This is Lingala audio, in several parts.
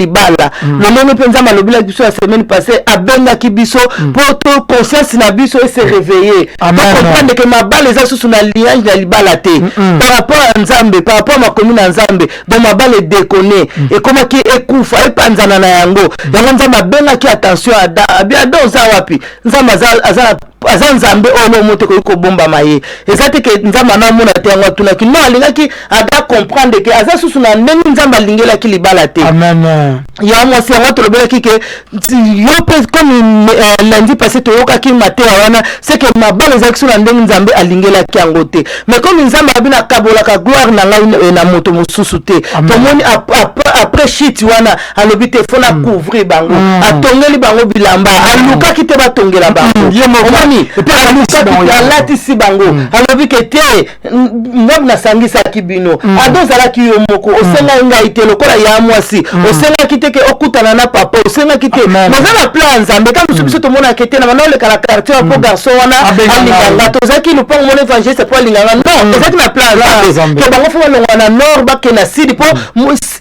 libala lolenge penza malobila biso la semaine passée abenga ki biso pour to conscience na biso et se réveiller pour comprendre que ma balle eza sous na liage na libala te par rapport à Nzambe par rapport à ma commune Nzambe donc ma balle est déconné et comment qui ekufa et panzana na yango yango Nzambe abenga ki attention ada za wapi Nzambe Nzambe ono moto ko bomba maye ezate ke Nzambe na mona te yango tuna ki no alingaki ada comprendre que aza sous na ndenge Nzambe alingela ki libala te amen ya moi c'est votre lobela ki ke yo peut comme lundi passé to yoka ki matin wana c'est que ma balle ezaki sous na ndenge Nzambe alingela ki yango te mais comme Nzambe abina kabola ka gloire na ngai na moto mosusu te to moni après shit wana alobi te fona couvrir bango atongeli bango bilamba aluka ki te batongela bango yemoni alatisi bango alobi ke te ngam na sangisa kibino adozala ki yo moko osenga ngai te lokola ya mwasi osenga ki te ke okutana na papa osenga ki te mazana plan Nzambe kama biso to mona ke te na manole kala quartier pour garçon wana alinganga tozaki no pas mon évangile c'est pour linganga non ezaki na plan Nzambe ke bango fo longa na nord ba ke na sud po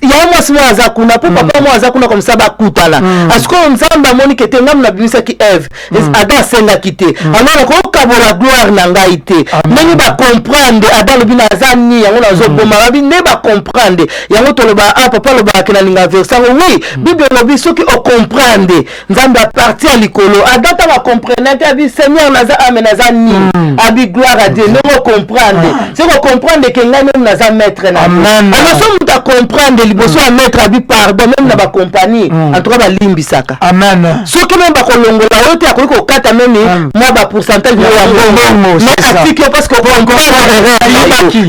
ya mwasi mo azakuna po papa mo azakuna comme ça ba kutala asko Nzambe amoni ke te ngam na bimisa ki Eve ada senga ki te alors ko kabola gloire na ngai te nani ba comprendre ada lobi na zani yango na zo boma ba ne ba comprendre yango to loba papa loba ke na linga versa oui bible lobi soki o comprendre Nzambe a parti à likolo ada ta ba comprendre te abi Seigneur na za amen na zani abi gloire à Dieu ne comprendre c'est ko comprendre que ngai même na za maître na amen alors so muta comprendre liboso a maître abi pardon même na ba compagnie en tout cas ba limbisaka amen soki même ba kolongola yote akoki ko kata même moi ba pourcentage de mais applique parce que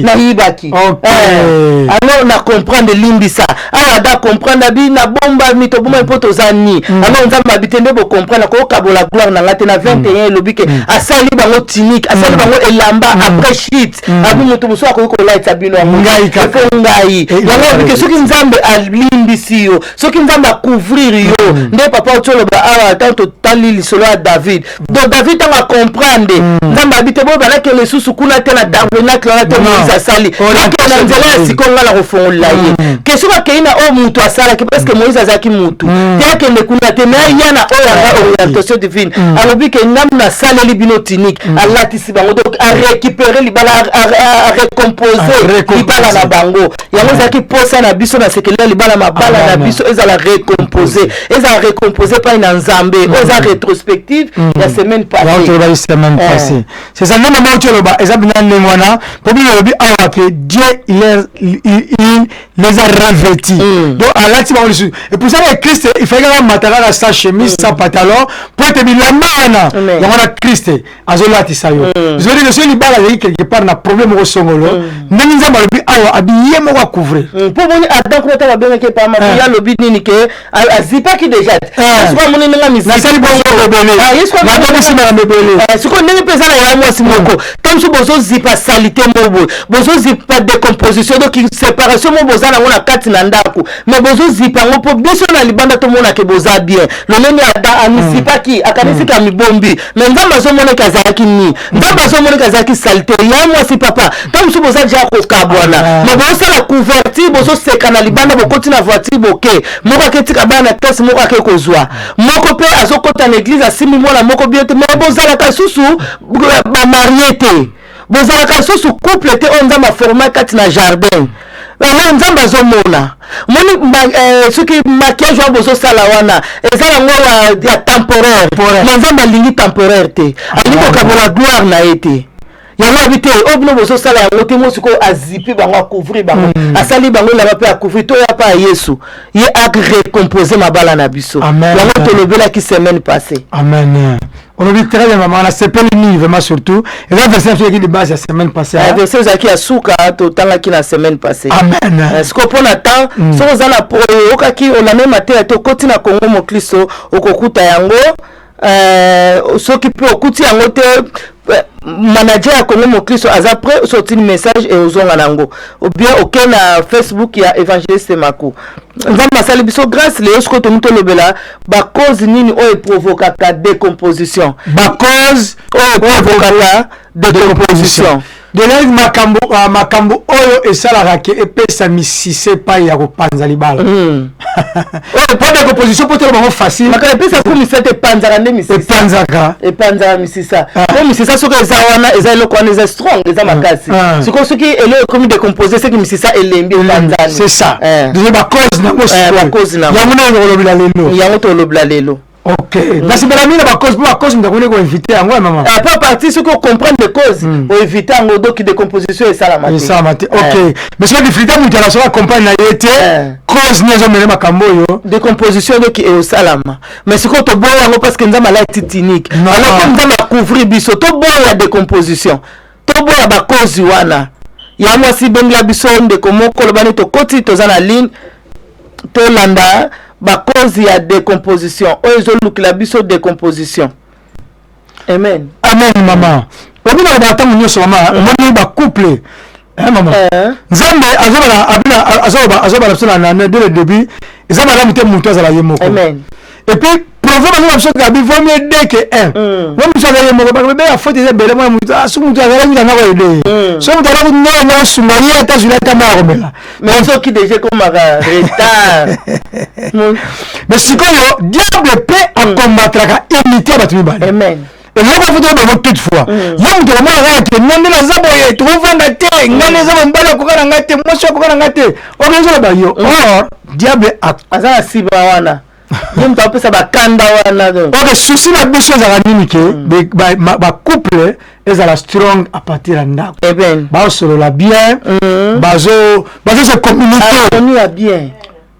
na ibaki alors na comprendre limbisa alors da comprendre bi na bomba mito bomba poto zani alors Nzambe abitende bo comprendre ko kabola gloire na ngate na 21 lobike asali bango tinique asali bango elamba après shit abi muto muso akoki ko light abino ngai yango bike soki Nzambe alimbisi yo soki Nzambe couvrir yo nde papa otolo ba awa tanto tali lisolo a David donc David a comprendre Nzambe abite bo bana ke le susu kuna te na tabernacle na te Moïse asali ke na nzela ya sikonga la refongola ye ke soka ke ina o mutu asala ke parce que Moïse azaki mutu te ke ne kuna te na yana o ya orientation divine alobi ke ngam na sala libino tinique alatisi bango donc a récupérer libala a recomposer libala na bango yango zaki posa na biso na sekele libala mabala na biso ezala recomposer pas na Nzambe oza rétrospective la semaine passée c'est ça même moment tu le bas exemple dans ngwana pour bien le que Dieu il les a revêtis donc à la timon et pour ça le Christ il fait que matara sa chemise sa pantalon pour te bien la mana ngwana Christ azolati sa yo je veux dire que celui bala quelque part na problème au songolo nani Nzambe le awa habillé mo va couvrir pour moni adam ko ta bien que pas ma ya lobi nini que azipa ki déjà soit moni nga misi na sali bongo obele na to misi na mebele siko ndenge pesa na ya mwasi moko comme so bozo zipa salité mobo bozo zipa décomposition donc séparation mo boza na ngona kati na ndaku mais bozo zipa ngo po biso na libanda to mona ke boza bien le nene ada amisipa ki akanisi ka mibombi mais Nzambe zo mona kazaki ni Nzambe zo mona kazaki salité ya mwasi papa comme so boza ja ko kabwana mais bozo la couverture bozo seka na libanda bokoti na voiture boke moko ketika bana test moko akekozwa moko pe azokota na église asimi mwana moko bien mais bozala ka susu ba marié bozala ka susu couple te on Nzambe format kati na jardin alors Nzambe azomona moni soki maquillage wa bozo sala wana ezala ngo ya temporaire mais Nzambe alingi temporaire te alingi ko kabola gloire na ete yango habité obno bozo sala yango te mosiko azipi bango couvrir bango asali bango la ba pe couvrir to ya pa Yesu ye a recomposer mabala na biso yango to lobela ki semaine passée amen on oublie très bien maman, c'est pas le niveau vraiment surtout et la version qui de base la semaine passée la version qui a souka to tanga ki la semaine passée amen est-ce qu'on peut attendre so za la okaki on a même maté to koti na Congo mo Kristo okokuta yango soki pe okuti yango te manager ya Congo mo Kristo aza prêt sortir message et ozonga nango ou bien aucun na Facebook ya évangéliste Maku Nzambe asali biso grâce le esko to muto lobela ba cause nini o provoka ka décomposition ba cause o provoka la décomposition donner makambo oyo esalaka ke epesa misise pa ya kopanza libala pas de composition pour tellement facile makala epesa ko misete panzaka nde misisa epanzaka misisa ko misisa soki eza wana eza eloko wana eza strong eza makasi siko soki eloko komi décomposer c'est que misisa elembi epanzani c'est ça donc ba cause na mo yango to lobla lelo. Ok. Parce que la mine va cause nous avons invité à moi maman. Pas partir ce qu'on comprend des causes ou éviter en gros de décomposition et ça la matière. Ça matière. Ok. Mais ce que difficulté nous allons sur comprendre la été cause nous avons mené makambo yo. Décomposition donc est au salama. Mais ce qu'on te boit en parce que nous avons la titanique. Alors que nous avons couvrir biso to boit la décomposition. To boit ba cause wana. Ya moi si bengla biso de comment kolobani to koti to za na ligne to landa ba cause ya décomposition ozo look la biso décomposition. Amen. Amen maman. Obi na ba tamu nyoso maman, omoni ba couple. Maman. Nzambe azoba la dès le début, nzambe ala muté mutu azala yemoko. Amen. Et puis problème nous absolument gabi vaut mieux dès que un. Moi mutu azala yemoko ba be ya faute belle moi mutu asu mutu azala mutu na ko aider. So mutu ala ko no sumariya ta juleta ma romela. Mais ceux qui déjà comme retard. Mais si quoi diable peut combattre la unité à battre bal. Amen. Et là va faire de toute fois. Yam de moi que non na zabo ye tu vanga te ngane zabo mbala ko kana ngate moi so ko kana ngate. O bezo ba yo. Or diable azala siba wana. Yam ta pesa ba kanda wana do. OK souci la biso za nini ke ba couple ezala strong à partir de ndako. Amen. Ba solo la bien. Bazo se communiquer. On a bien.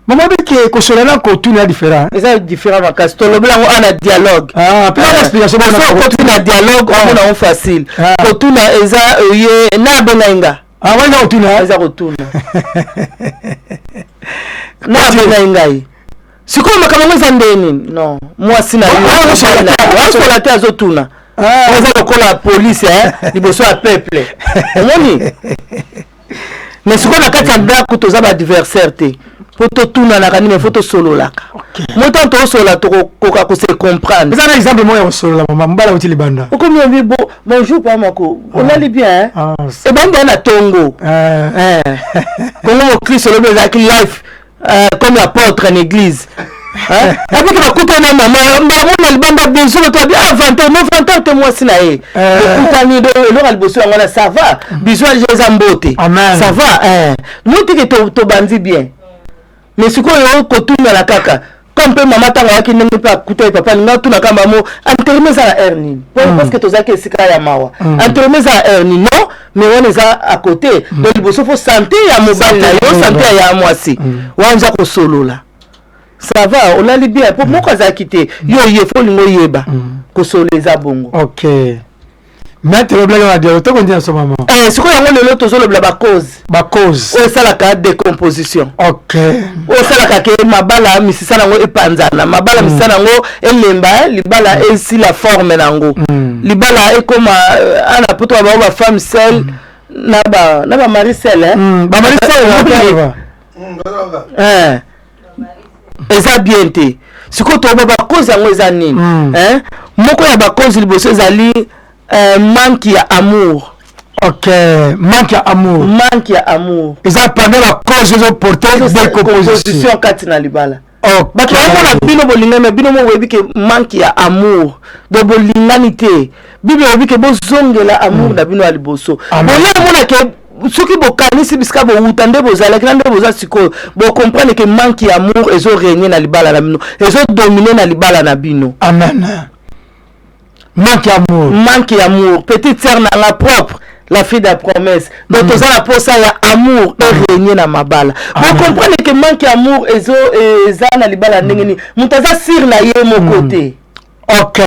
Maman dit que Kosolana continue à différent. C'est différent parce que le blanc on a dialogue. Puis l'explication on continue à dialogue on a facile. Continue eza ye na benga. Ouais na continue. Eza continue. Na benga yi. Siko makamanga zandeni. Non, moi sina yo. Moi la terre zotuna. Eza ko la police liboso ya peuple. Omoni. Mais siko na kati ya ndako toza ba adversaire te. Photo tuna na kanime photo solo laka. Moi tant to solo to ko se comprendre. C'est un exemple moi au solo la maman mbala uti libanda. Oko mi bi bonjour pa mako. On a li bien hein. Et ben na tongo. Comme au Christ le bezaki life comme apôtre en église. Hein? Avec la coupe na maman, maman le banda bien sûr toi bien avant te moi sina e. Écoutani de le alboso ngana ça va. Bisous les ambote. Ça va Nous te to bandi bien. Mais ce qu'on a kotuna la kaka comme peu maman tanga ki ndengi pa kuta papa nga tuna kamba mo enterrement za erni parce que toza ke sika ya mawa enterrement za erni non mais on est à côté donc il faut santé ya mobile na yo santé ya mwasi wanza ko solola ça va on a li bien pour moko za quitter yo faut lingo yeba ko soleza bongo. OK. Mais tu le blague à dire to kondia so maman. Ce qu'on a le to solo ba cause. Ba cause. O sala ka décomposition. OK. O sala ka ke mabala misisa nango epanzana mabala misisa nango elemba libala esi la forme nango. Libala e comme ana poto ba femme seule na ba mari seule ba mari seule eza bien te. Siko to ba cause yango eza nini? Moko ya ba cause liboso ezali manque ya amour. OK, manque ya amour. Manque ya amour. Eza pendant la cause de porter décomposition katina libala. OK. Bato na bino bolingana bino mo webi ke manque ya amour. Do bolinganité. Bible webi ke bozongela amour na bino aliboso. Boya mona ke soki bokanisi bisika bo utande bozala kende boza siko bo comprendre que manque ya amour ezo régner na libala na bino. Ezo dominer na libala na bino. Amen. Manque d'amour. Manque d'amour. Petite sœur n'a la propre. La fille de la promesse. Donc, tout ça, la pour ça, il y a amour et régner dans ma balle. Vous comprenez que manque d'amour et ça, na libala n'engeni. Mutaza sir na yé mon côté. OK.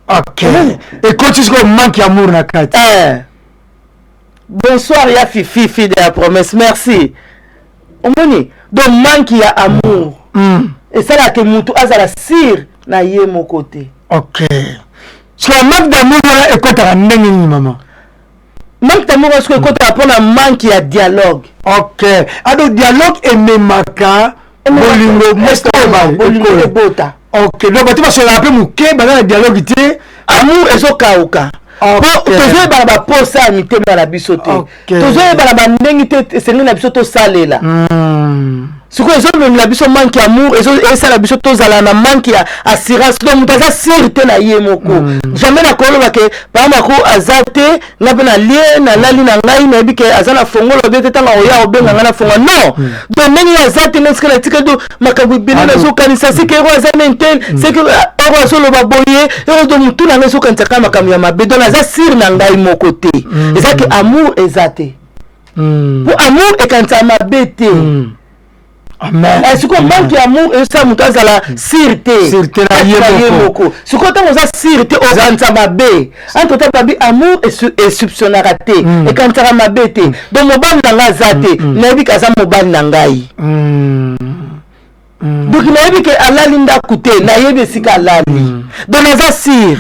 OK. Et quand tu dis manque d'amour na kati. Bonsoir, ya Fifi, fille de la promesse. Merci. Omoni. Donc, manque d'amour. Et ça, là, que mutu azala sir na yé mon côté. OK. So manque d'amour là ekota ndenge ni maman. Manque d'amour est-ce que ekota pour un manque ya dialogue. OK. Ado dialogue et memaka bolingo bolingo bota. OK. Donc tu vas se rappeler muke bana dialogue té amour ezo kauka. tozoyebana baposa ya mitema na biso te tozoyebana bandenge te esengeli na biso tosalela sikoyo ezomemela biso manque ya amour esala biso tozala na manque ya assurance donc moto aza sire te na ye moko jamais nakoloba ke pamako aza te nga mpe nalie nalali na ngai nayebi ke aza na fongolo obe te ntango oya obenga ngai na fongo non donc ndenge aza te nde sikala tika do makambo ebele nazokanisa seke ero aza nenten seke ero azoloba boye ero do motu na ngai ezokanisaka makambo ya mabe donc aza sire na ngai moko te eza ke amour eza te po amour ekanisa mabe te Amen. Siko manque amour et ça muta zala sirte na yemoko. Siko tango za sirte o kanza mabe. Anto ta babi amour et soupçonnarate et kanza mabe te. Donc mobali nanga zate, nabi kaza mobali nangai. Donc nabi ke alali ndakute, nayebi sika alali. Donc naza sir.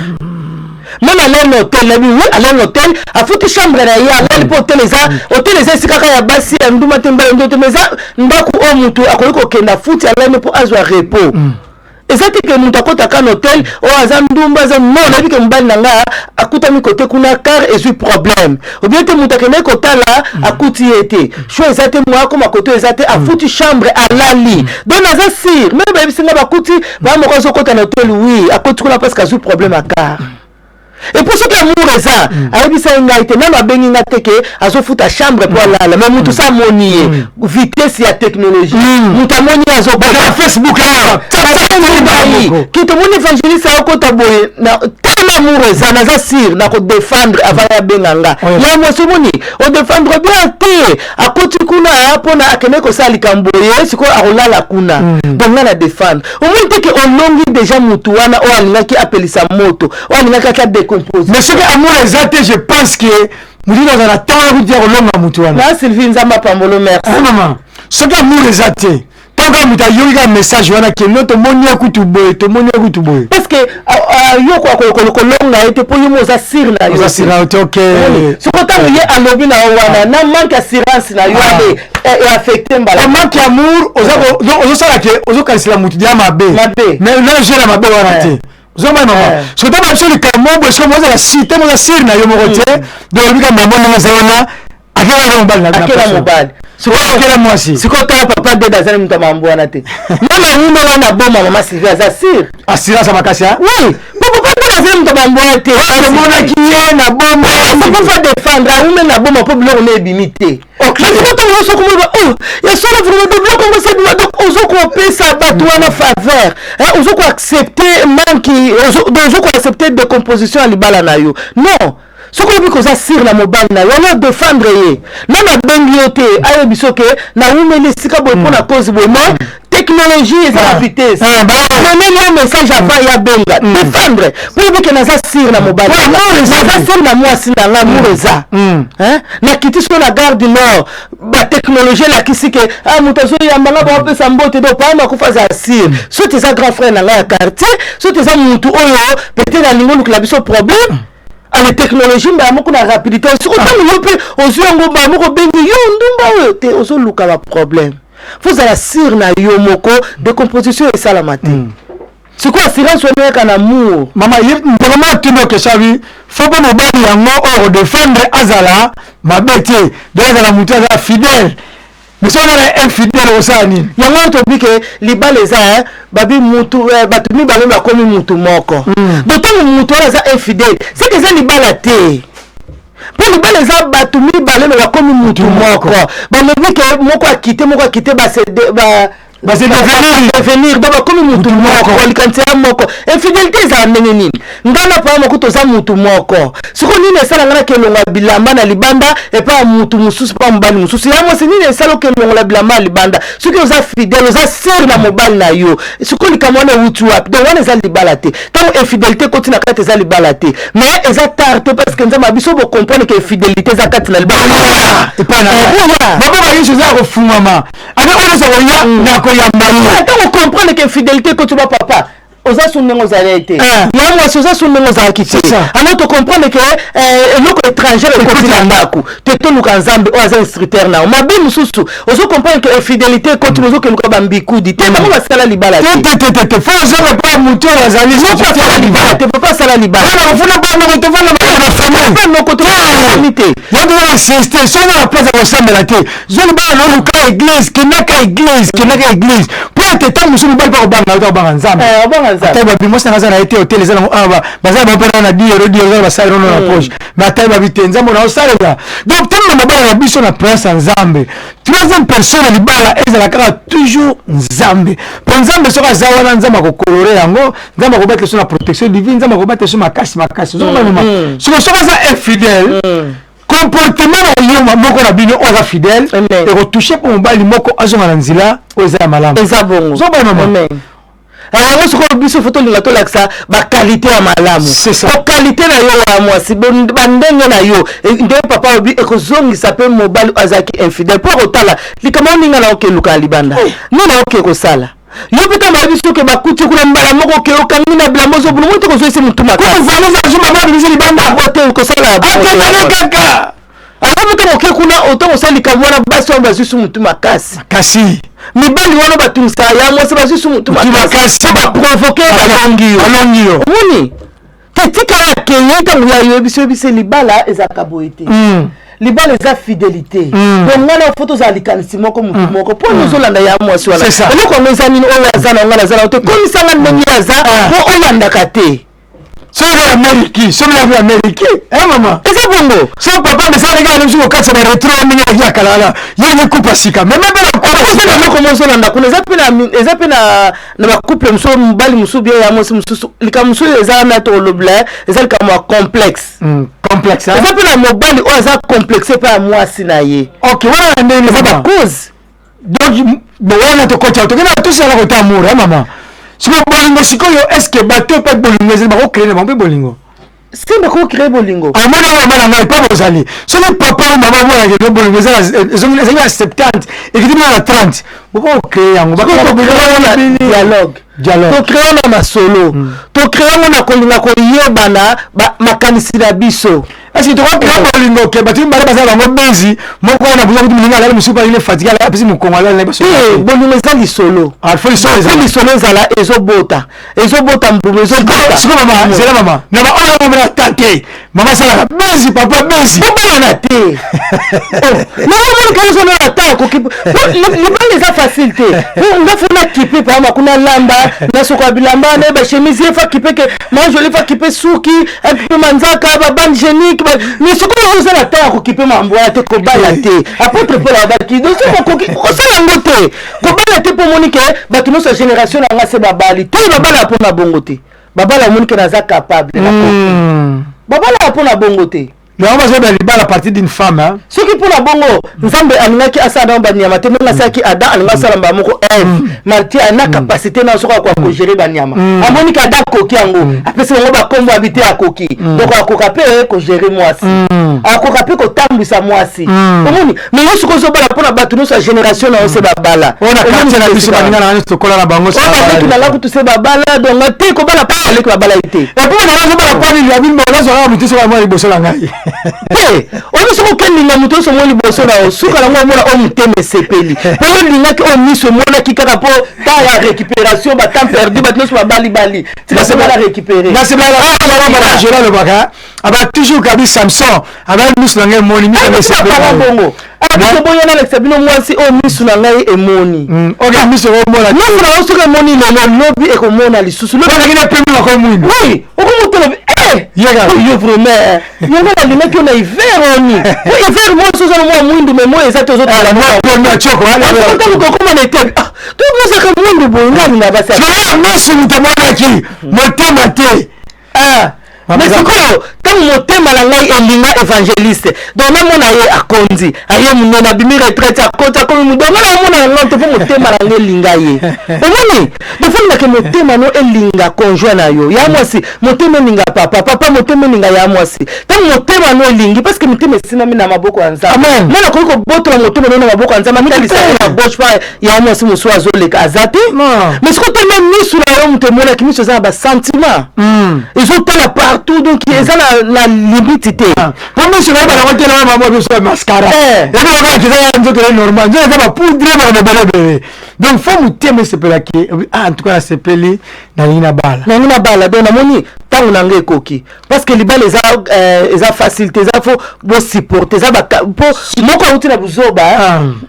Même à l'hôtel, à l'hôtel, à foutre chambre là, à l'hôtel les c'est quand ya basi ya nduma temba ndoto meza ndaku o mutu akoliko kenda futi à l'hôtel pour azwa repos. Ezati ke mutu akota kan hôtel o azandumba za non na bike mbali nanga akuta mi côté kuna car et problème. Ou bien te mutu akene kota là akuti été. Cho ezati moi comme akoto ezati a foutu chambre à lali. Donc naza sir, même ba bisinga bakuti ba moko zo kota na hôtel oui, akoti kuna parce que problème à car. Et pour ce que l'amour est ça, avec ça il a été même à Beninga teke, à se foutre à chambre pour là, même tout ça monier, vitesse et technologie, tout monier à zo Facebook là, qui te moni évangéliste à côté boye, na tellement amour est ça, na za sir, na ko défendre avant ya Benanga. Ya mo se moni, on défendre bien té, à côté kuna pour na akene ko sali kamboye, siko arola la kuna. Donc na défendre. Au moins que on longi déjà mutu wana o alinga qui appelle sa moto, o alinga ka mais ce que amour exact, je pense que nous disons dans la temps où dire l'homme à Moutouana. Là, Sylvie Nzamba Pambolo, merci. Maman, ce que amour exact, tant que nous avons un message, on a que notre monia kutuboy, to monia kutuboy. Parce que yo quoi kolonga été pour yo moza sir na yo. Sir ok. Ce qu'on t'a lié à lobi na wana, na manque assurance na yo et affecté mbala. Manque amour, ozo sala ke ozo kanisila mutu dia mabe. Mais là je la mabe wana te. Zoma maman so ta ba soli ka mombo so moza la cité moza sir na yo morote do bika maman na zawana akela mobali na akela mobali so akela mwasi siko ta papa de dazana mtu mambo na te mama mume wana boma mama Sylvia za sir asira sa makasi oui papa dazana mtu mambo te mona kiye na boma faut pas défendre mume na boma pour bloquer les bimité ok siko ta so ko oh ya so la vraiment de bloquer comme ça donc ozo ko pesa batu wana faveur ozo ko accepter manki ozo ko accepter décomposition à libala na yo non ce qu'on veut que ça sire la mobile na yo na défendre ye na bengi yote ayo bisoke na umeli sika boy pour la cause boy non technologie et sa vitesse même message avant ya benga défendre pour que na ça sire la mobile na ça sire na moi si na l'amour eza na kiti sur la gare du nord ba technologie la kisike mutazo ya manga ba pesa mbote do pa ma kufa za sire so tes grand frère na ya quartier so tes mutu oyo peut-être na lingo la biso problème à la technologie mais moko na rapidité sur autant yo pe ozuango ba moko bengi yo ndumba oyo te ozo luka ba problème faut ala sir na yo moko de composition et ça la matin c'est quoi assurance on est en amour maman vraiment tu que ça oui faut pas me bali yango or défendre azala ma bête de la mutu azala fidèle mais ça on est infidèle au sani yango to bike liba les a babi mutu batumi ba même comme mutu moko d'autant mutu aza infidèle c'est que ça liba la té pour liba les a batumi ba même comme mutu moko ba me que moko a quitté ba c'est devenir donc comme mutu moko likantia moko infidélité za ndenge nini ngana pa moko to za mutu moko siko nini sala ngana ke longa bilamba na libanda et pas mutu mususu pa mbali mususu ya mo nini sala ke longa bilamba libanda siko za fidèle za ser na mobile na yo siko likamona wutu wapi donc wana za libala te tant infidélité continue na kati za libala te mais eza tarte parce que nzama biso bo comprendre que fidélité za kati na libala et pas na baba ba yesu za ko fumama avec on ça ya na ko ya mbali attends on comprendre que fidélité quand tu vas papa oza sundengo zalete ya mwasi oza sundengo zalaki te alors to comprendre que eloko étranger ekotila ndako te toluka nzambe oyo aza instructeur nao mabe mosusu ozo comprendre que infidélité ekoti ozokeluka bambikudi te bango basala libala te fo ozonga mpo moto oyo azali te papa asala libala ofuna banoko tofana banoko tofani te yango wana insiste songa na place ya kosambela te zoli bana noluka église kendaka église po ete ntango mosusu mobali mpa kobanga nzambe atai babi mwasi nanga aza na ye te hotel eza nango awa bazala bapena na 10 euro eza basali nono na poche mais atai babi te nzambe na osalela donc ntango na mabala na biso na place ya nzambe troisième personne ya libala ezala kaka toujours nzambe mpo nzambe soki aza wana nzambe akokolore yango nzambe akobate so na protection divine nzambe akobate so makasi ozokomanoma soki aza infidèle comportement na yo moko na bino oza fidèle ekotouche mpo mobali moko azonga na nzela oyo eza ya malamu eza bongo zobanoma yango sikoyo biso fo tolinga tolakisa bakalite ya malamu kalite na yo ya mwasi bandenge na yo nde papa obi ekozongisa mpe mobali azalaki infidèle mpo akotala likambo oninga na okeluka ya libanda nini oke kosala yo peta mayebi soki bakuti kuna mbala moko oke okangi na bilamba ozobulu moi te kozoyesi motu makasi kosala kaka akomuta oke kuna otango osala likambo wana basi wana bazwisu motu makasi mibali wana batungisa ya mwasi bazwisu motu makasi baprovoke balongi yo omoni tetikala keye ntango ya yoyebisi libala ezalaka boye te libala eza fidélité bongana fo tozala likanisi moko motu moko mpo nozolanda ya mwasi wana eloko yango eza nini oyo aza na ngana aza na te komisanga ndenge aza po oyandaka te soki ya Ameriki soki ya Ameriki mama eza bongo so papa mesaleka na biso kokatisa ba retro ndenge ya kalala yene kupa sika mais même na moko mozolanda kuna eza pe na bacouple mosusu mobali mosusu bien ya mwasi mosusu likambo mosusu eza na to olobela eza likambo ya complexe eza pe na mobali oyo aza complexe mpe ya mwasi na ye ok wana ndenge eza bacause donc wana tokota tokenda tosala kota amour mama siko bolingo sikoyo eske bato mpe bolingo ezali bakocree na bango mpe bolingo si bakocree bolingo amona mama na ngai mpe bozali soki papa o mama monake bolingo ezali na 70 ekiti na 30 bokocree yango dialogue tocree na masolo tocree na kolinga koyebana makanisi na biso est-ce que tokocree bolingo ke bato mibale bazala bango bezi moko wana buza kuti moninga alali mosusu aile fatigue apesi mokongo alali na biso bolingo eza lisolo lisolo ezala ezobota mbumu siko mama zela mama na baoyo mamela tate mama salaka bezi papa bezi obana te naomoni na ta libala eza facile te nga fona kipe pama kuna lamba nasoko ya bilamba na ba chemise efa kipe ke manjoli fa kipe suki un peu manzaka ba bande génique mais soko oza na ta kokipe mambo ya te kobala te apôtre Paul abaki donc kosala ngo te kobala te mpo moni ke bato nyonso ya génération nanga se babali to babala mpo na bongo te babala omoni ke naza capable babala mpo na bongo te yango bazoyeba libala partie d'une femme soki mpona bongo nzambe alingaki asala nango banyama te ndenge asalaki ada alinga asala mba moko eve marti ana capacité na soki akoka kogere banyama amoniki ada akoki yango apesi bango bakombo abi te akoki donc akoka mpe kogere mwasi akoka mpe kotambwisa mwasi omoni mais yo soki ozobala mpona bato nyonso ya génération na yo se babala onaaabisobaninga kutu se babala donc te kobala mpa aleki babala ye te epuis nazobala mponi abinazwaka motu soka mwa liboso na ngai oyo soki okendinga moto oso mwa liboso na yo suka nango omona oyo motema esepeli mpo olingaki oyo miso emonaki kaka mpo ta ya récupération batemps perdu bato nyonso babalibali tikasebala récupéré nasebala alobaka aba toujours kabi Samson aba miso na ngai emoni bongo aboyana lekisa bino mwasi oyo miso na ngai emoni miso omona miso na yo soki emoni lelo lobi ekomona lisusu lobakina pembe nako mwindo oui okomotolobi yo vraiment yango nalimaki yo na hiver oni po hiver mwasi ozana mwa mwindu me moi eza te ozotalaokokoma na ete tokosaka mwindu boye ngani na basi miso mutamonaki motema te mais sikoyo tant motema na ngai elinga évangéliste donc namona ye akondi aye munene abimi retraite akota komi mudonga namona ngai te po motema na ngai elinga ye omoni defo ke motema no elinga conjoint na yo ya mwasi motema elinga papa motema elinga ya mwasi tant motema no elingi parce que motema esinami na maboko ya nzambe mona koki kobotola motema no na maboko ya nzambe mitalisa na gauche pa ya mwasi mosusu azoleka aza te mais sikoyo te même misu na yo moto emonaki misu eza na basentiment ezotala partout donc eza na limite te po misu na yo banakotela mama biso ya mascara ezoaa nzoto ya normal nzoto eza bapoudre banabelebele donc fo motema esepelaki en tout cas nasepeli nalingi na bala donc namoni ntango na ngai ekoki parce que libala eza facilité eza fo bosupporte eza po moko auti na buzoba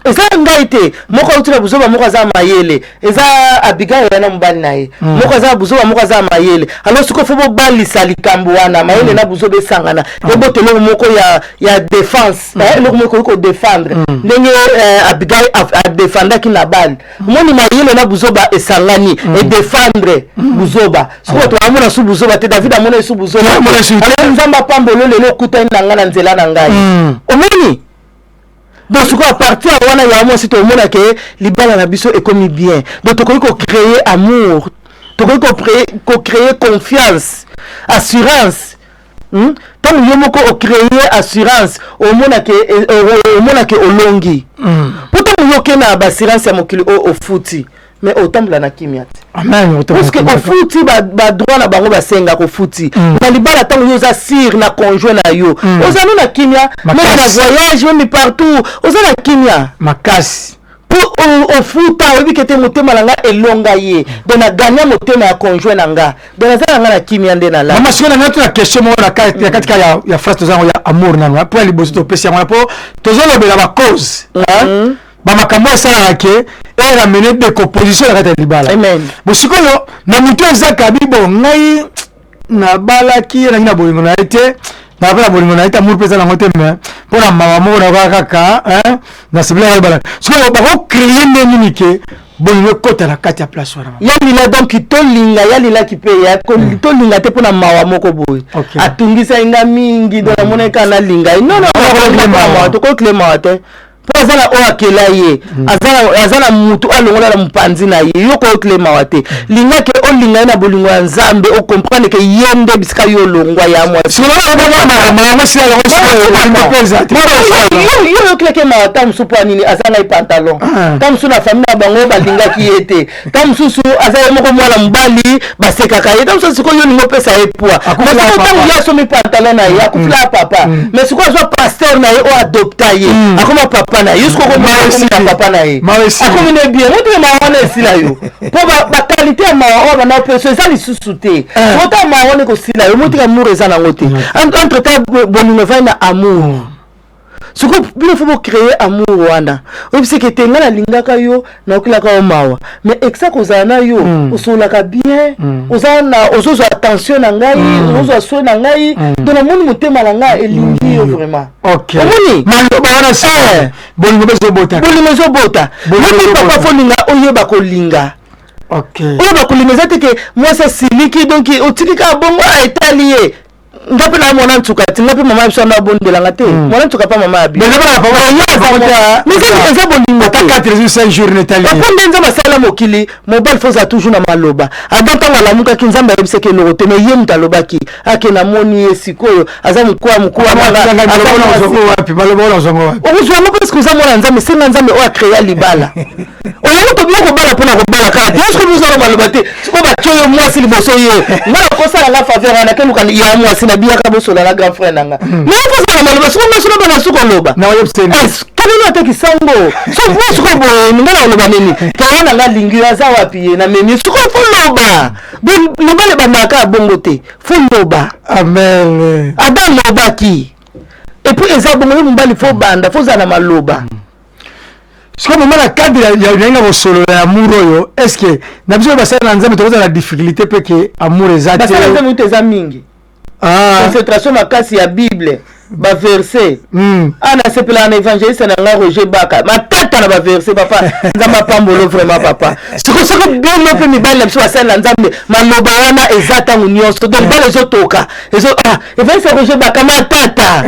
eza ngai te moko auti na buzoba moko aza mayele eza abigail ya na mobali na ye moko aza buzoba moko aza mayele alors sikoyo fo bobalisa likambo wana mayele na buzoba esangana ebote eloko moko ya défense eloko moko ekoki kodefendre ndenge abigail adefendaki na bali omoni mayele na buzoba esangani edefendre buzoba sikoyo toamona su buzoba te david amona esu buzoba nzambe apambolo lelo okutani na ngai na nzela na ngai omoni donc sikoyo à partir wana ya mwasi tomona ke libala na biso ekomi bien donc tokoki kocréer amour tokoki kocréer confiance assurance ntango yo moko ocréer assurance omona ke olongi po ntango yo oke na baassurance ya mokili oyo ofuti mais otambola na kimia te parce que ofuti badroit na bango basenga kofuti na libala ntango yo oza sire na conjoint na yo ozali na kimia meme na voyage meme partout oza na kimia makasi po ofuta oyebi ke te motema na nga elonga ye donc naganya motema ya conjoint na nga donc naza na nga na kimia nde na la mama sikoyo na ngai tuna question moko na katika ya phrase tozango ya amour nano po ya liboso topesi yango na po tozolobela bacause bamakambo esalaka ke eramene décomposition na kati ya libala bosikoyo na motu ezaka bibo ngai nabalaki nangi na bolingo na ye te napela bolingo na ye te amour mpe eza nango te me mpo na mawa moko nakoka kaka nasepelaka libala sikoyo bakocreye nde nini ke bolingo ekota na kati ya place wana yalila donc tolinga yalilaki mpe tolinga te mpo na mawa moko boye atungisa nga mingi do namona eka nalinga ye non tokokile mawa te po aza na oyo akela ye aza na mutu alongola na mopanzi na ye yo kookile mawa te linga ke olinga ye na bolingo ya nzambe ocomprendre ke ye nde bisika yo olongwa ya mwasi yo yokileke mawa ta mosusu mpo anini aza na ye pantalon ta mosusu na famille na bango balingaki ye te ta mosusu aza ye moko mwana mobali basekaka ye ta mosusu sikoyo yo olingo opesa ye poi ntango ye asomi pantalon na ye akufila ya papa mais sikoyo azwa paster na ye oyo adopta ye akoma papa na ye jusqu'au papa na ye akomi ne bien moto mawana esila yo po bakalite ya mawa oyo bana peso eza lisusu te ota mawana ekosila yo motika amour eza nango te entre temps bolingo evai na amour sikoyo bino fo bocréer amour wana oyebisi ke te ngai nalingaka yo naokilaka yo mawa mais exa kozala na yo osololaka bien ozozwa attention na ngai ozozwa soin na ngai donc namoni motema na ngai elingi yo vraiment omoni bolingo ezobota moki papa folinga oyeba kolinga oyeba kolinga eza te ke mwasi asiliki donc otikika bongo etali ye nga mpe na mwana ntuka ti nga mpe mama biso na abondelanga te mwana ntuka pa mama abi eza bolingo papa nde nzambe asala mokili mobali fo ozala toujours na maloba ada ntango alamukaki nzambe ayebisaki eloko te mais ye moto alobaki ake namoni ye sikoyo aza mokuwa okozwama parceke oza mwana nzambe senga nzambe oyo acréa libala oyango tobino kobala mpona kobala kaka te soki bozala maloba te sikoyo batio yo mwasi liboso ye nga nakosala nga faveur wana keluka ya mwasi na biyaka bosola na grand frère nanga mais okosala maloba siko nga solo bana suko loba kalelo ateki sango so mwa siko boye ninga na oloba nini kaya nanga lingi aza wapi ye na memi siko fo loba loba le bandaka bongo te fo loba amen ada lobaki et puis eza bongo yo mbali fo banda fo zana maloba siko mama na cadre ya nanga bosolo ya amour oyo est-ce que na biso basala na nzambe tokoza na difficulté pe ke amour eza te basala nzambe eza mingi concentration makasi ya bible ba verset ana sepela na évangéliste na nga Roger Baka matata na ba verset papa nzamba pambolo vraiment papa siko bien pe mibali biso basala nzambe maloba wana ezata nyonso donc bale ezotoka ezo évangéliste Roger Baka matata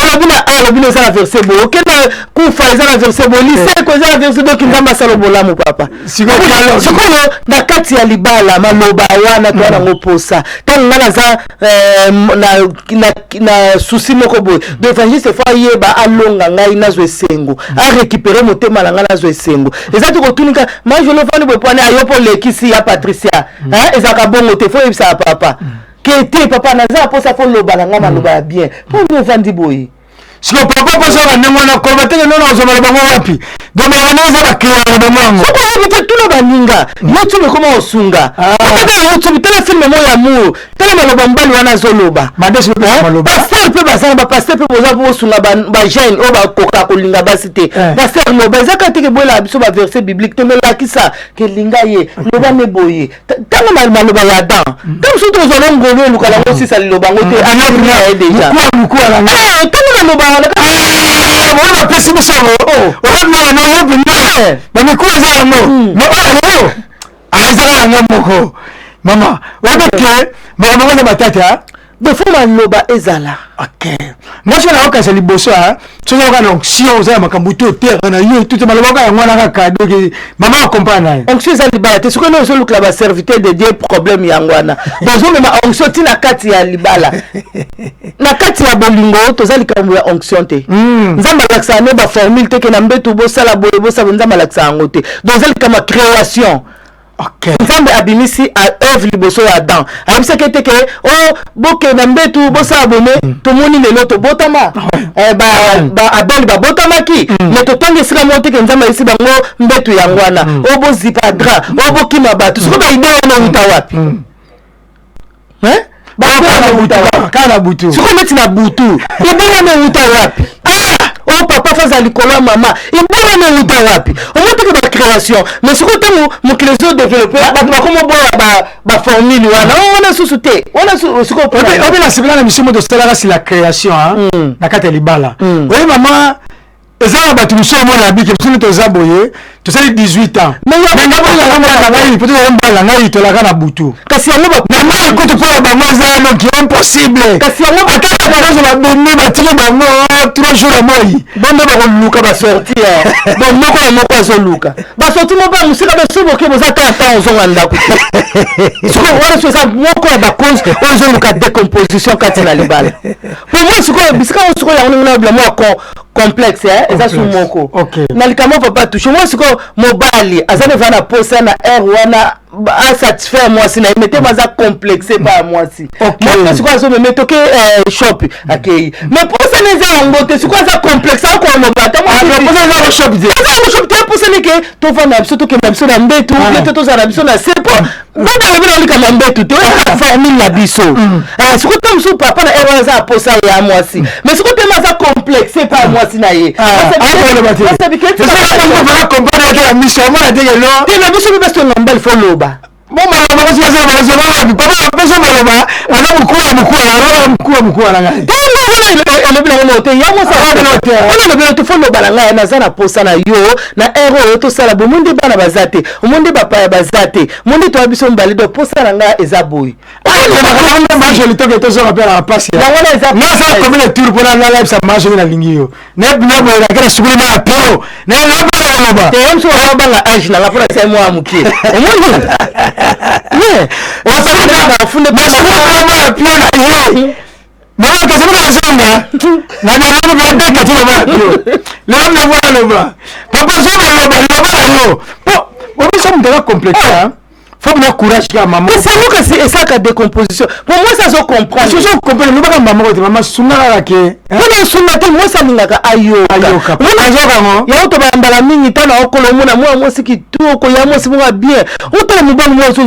ona bina bina za verset bo okena kufa za verset bo lycée ko za verset bo kinzamba salo bolamu papa siko na kati ya libala maloba wana to na ngoposa tanga na za na souci moko boy de évangéliste fois yeba alonga ngai nazo esengo a récupérer motema langa nazo esengo ezati ko tunika ma je le fani bo pone ayopo lekisi ya Patricia ezaka bongo te fo yebisa papa kete papa naza posa fo loba langa maloba bien po no vandi boy siko papa posa ba nemona ko batenge nono zo maloba wapi donc on va créer un moment soko habite tout le baninga yotu me comment osunga on yotu tele film mo ya mu tele maloba mbali wana zoloba madesi pe maloba pasteur pe bazana ba pasteur pe boza bo sunga ba jeune o ba koka kolinga basite pasteur no bazaka teke bola biso ba verset biblique temela kisa ke linga ye loba me boye tanga maloba ya dan comme surtout zo ngolo lukala ngo sisa liloba ngote ana déjà muku ala tanga maloba wana on pesi bisango on na bina na mikuza yango no azala ngamoko mama wabeke mama wana batata de fuma loba ezala ok moi je na okasa liboso so na kana onction za makambuto terre na yo tout maloba ka ngwana ka kado ki mama comprendre onction za libala te soko no so lukla ba serviteur de Dieu problème yangwana donc même onction tina kati ya libala na kati ya bolingo to za likambo ya onction te nzamba laksa ne ba formule te ke na mbetu bo sala boye bo sala nzamba laksa ngote donc za likambo création. Okay. Nzambe abimisi a œuvre liboso ya Adam. Abisa kete ke boke na mbetu bosa abone to moni lelo to botama. Ba Abel ba botama ki. Mais to tonge sila monte ke nzambe isi bango mbetu yangwana. Obo zipadra, obo kima batu. Siko ba idea na uta wapi? Ba kana uta wapi? Kana butu. Siko meti na butu. Idea na uta wapi? Papa faza likolo mama ibona na uta wapi omote ke ba création mais siko te mo création développer ba comme ba formule wana susu te wana siko obe na sibila na misimo de stella si la création na kata libala oui mama ezala batu muso mo na bike sunu to zaboye to sali 18 ans mais ya ngabo ya ngaba ngai peut-être mbala ngai to la kana butu kasi yango ba mama ko to pour ba maza no qui impossible kasi yango ba kata ba zo ba donné ba tiki ba mo 3 jours à moi bombe ba ko luka ba sortir bon moko zo luka ba sortir mo ba musika ba subo ke boza ta zo nganda ku siko wala so sa moko ba cause on zo luka décomposition kati na libala pour moi siko bisika on siko ya on na bla mo complexe eza su moko na likamo papa touche moi siko mobali azane vana posa na air wana a satisfaire moi si na mette maza complexé par moi si moi siko azo me mettre que shop akei mais posa na za ngote siko za complexe ko mo bata moi posa na shop de za shop te posa ni ke to vana biso to ke biso na mbetu to za na biso na sepo bana le bina lika mbetu to famille la biso siko tam su papa na air za posa ya moi si mais siko te maza complexé par moi si na ye ça veut dire que ça comprendre que la mission moi de non te na biso be besto ngambal fo loba bon mama ko ça va papa beso maloba ana mukua na ngai ele bila ngote ya mo sa ona le bila to fo loba na ngai na zana posa na yo na ero to sala bo mundi bana bazate mundi bapa ya bazate mundi to biso mbali do posa na ngai ezaboy na marche le to que to so rappelle la passe na wala eza na ça comme le tour pour la live ça marche na lingio na bina mo la kala sukuli na apio na la loba te mso wa banga age na lapona sai mo amukie omuntu wasa funde ba apio na mama kasema na zonga na mama na ndeka tu mama leo na bwana ba papa zonga loba yo po biso mtaka complexe faut bien courage ka maman c'est nous que c'est ça ka décomposition pour moi ça se comprendre je comprends nous pas maman ko maman sunna ke ona sunna te moi ça ninga ayoka azoka mo ya to ba mbala mingi tana okolo mona moi siki to ko ya mo sibunga bien otala mubana mo so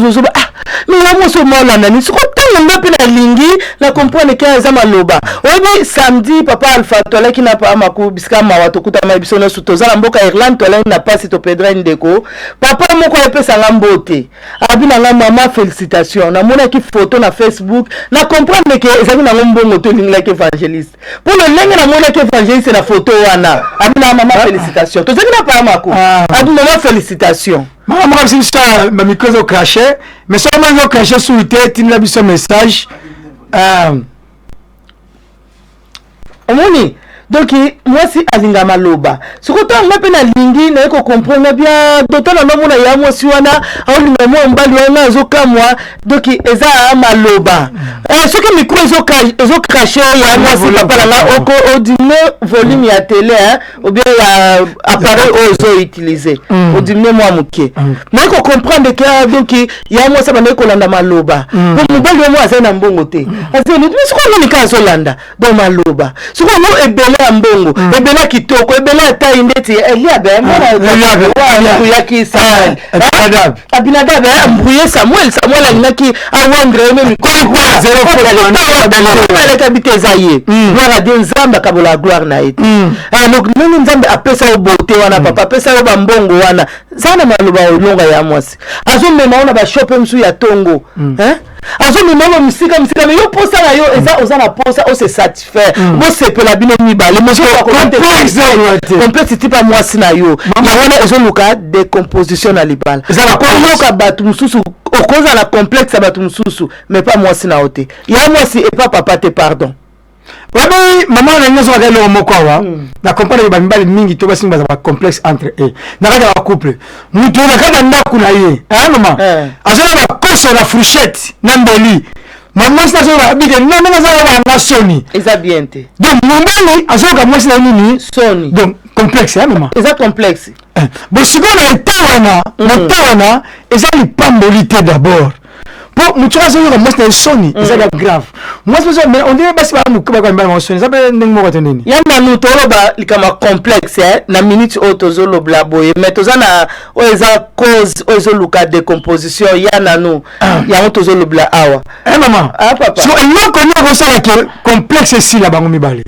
mais ya mo so mala nani siko tanga ngapi na lingi na comprendre que za maloba obi samedi papa Alpha tola ki na pa maku biska ma watu kuta ma bisono suto za mboka Irlande tola na pasi to Pedra Ndeko papa moko epesa ngambote abina nga mama félicitation na mona ki photo na Facebook na comprendre que ezali na mbongo to lingla ke évangéliste pour le lenga na mona ke évangéliste na photo wana abina mama félicitation to zaki na pa mako abina mama félicitation maman comme ça ma micro au craché mais seulement au craché sur tête il a mis son message omoni donc moi si alinga maloba sikoto nga pe na lingi na ko comprendre bien toto na mona ya moi si wana alinga mo mbali wana azoka moi donc eza maloba soki micro ezo cracher ya moi si papa la oko odime volume ya télé ou bien ya appareil ozo utiliser odime moi muke na ko comprendre que donc ya moi ça bana ko landa maloba pour mbali moi azana mbongo te azeni siko ni kazo landa do maloba siko mo ebele mbongo ebela kitoko ebela tayi ndeti elia be mwana ya kisal abinadab mbrouiller Samuel alinaki awandre même zéro fois kabitezaye gloire de nzamba kabola gloire na ete donc même nzambe apesa obote wana papa apesa yo bambongo wana zana maloba olonga ya mwasi azomema ona ba shop msu ya tongo azomema musika mais yo posa na yo eza ozana posa o se satisfaire mo sepela bino mibale mo complexité pas mwasi na yo yawana ezoluka décomposition na libala ezaka batu mususu okoza na complexe batu mususu mais pas mwasi na ote ya mwasi et pas papa te pardon Wabi maman na nyoso wakati lo moko wa na compare ba mbali mingi to basi baza ba complexe entre eux na kada wa couple mutu na kada ndaku na ye mama azona ba koso na fourchette na mbeli maman sa zo ba bide na na za ba na soni eza bien te donc mbali azoka mwasi na nini soni donc complexe mama eza complexe bo sikona etawana eza lipambolité d'abord mutu azoyoka mwasi na soni ezali grave mwasi mais on dirait basi bamukuba kwa mbala soni zabe ndenge moko tendeni yana nuto loba likama complexe na minute auto lobla boye mais tozana oza cause ozoluka décomposition yana nu ya auto lobla awa maman papa so eloko ni ko sala que complexe si la bango mibale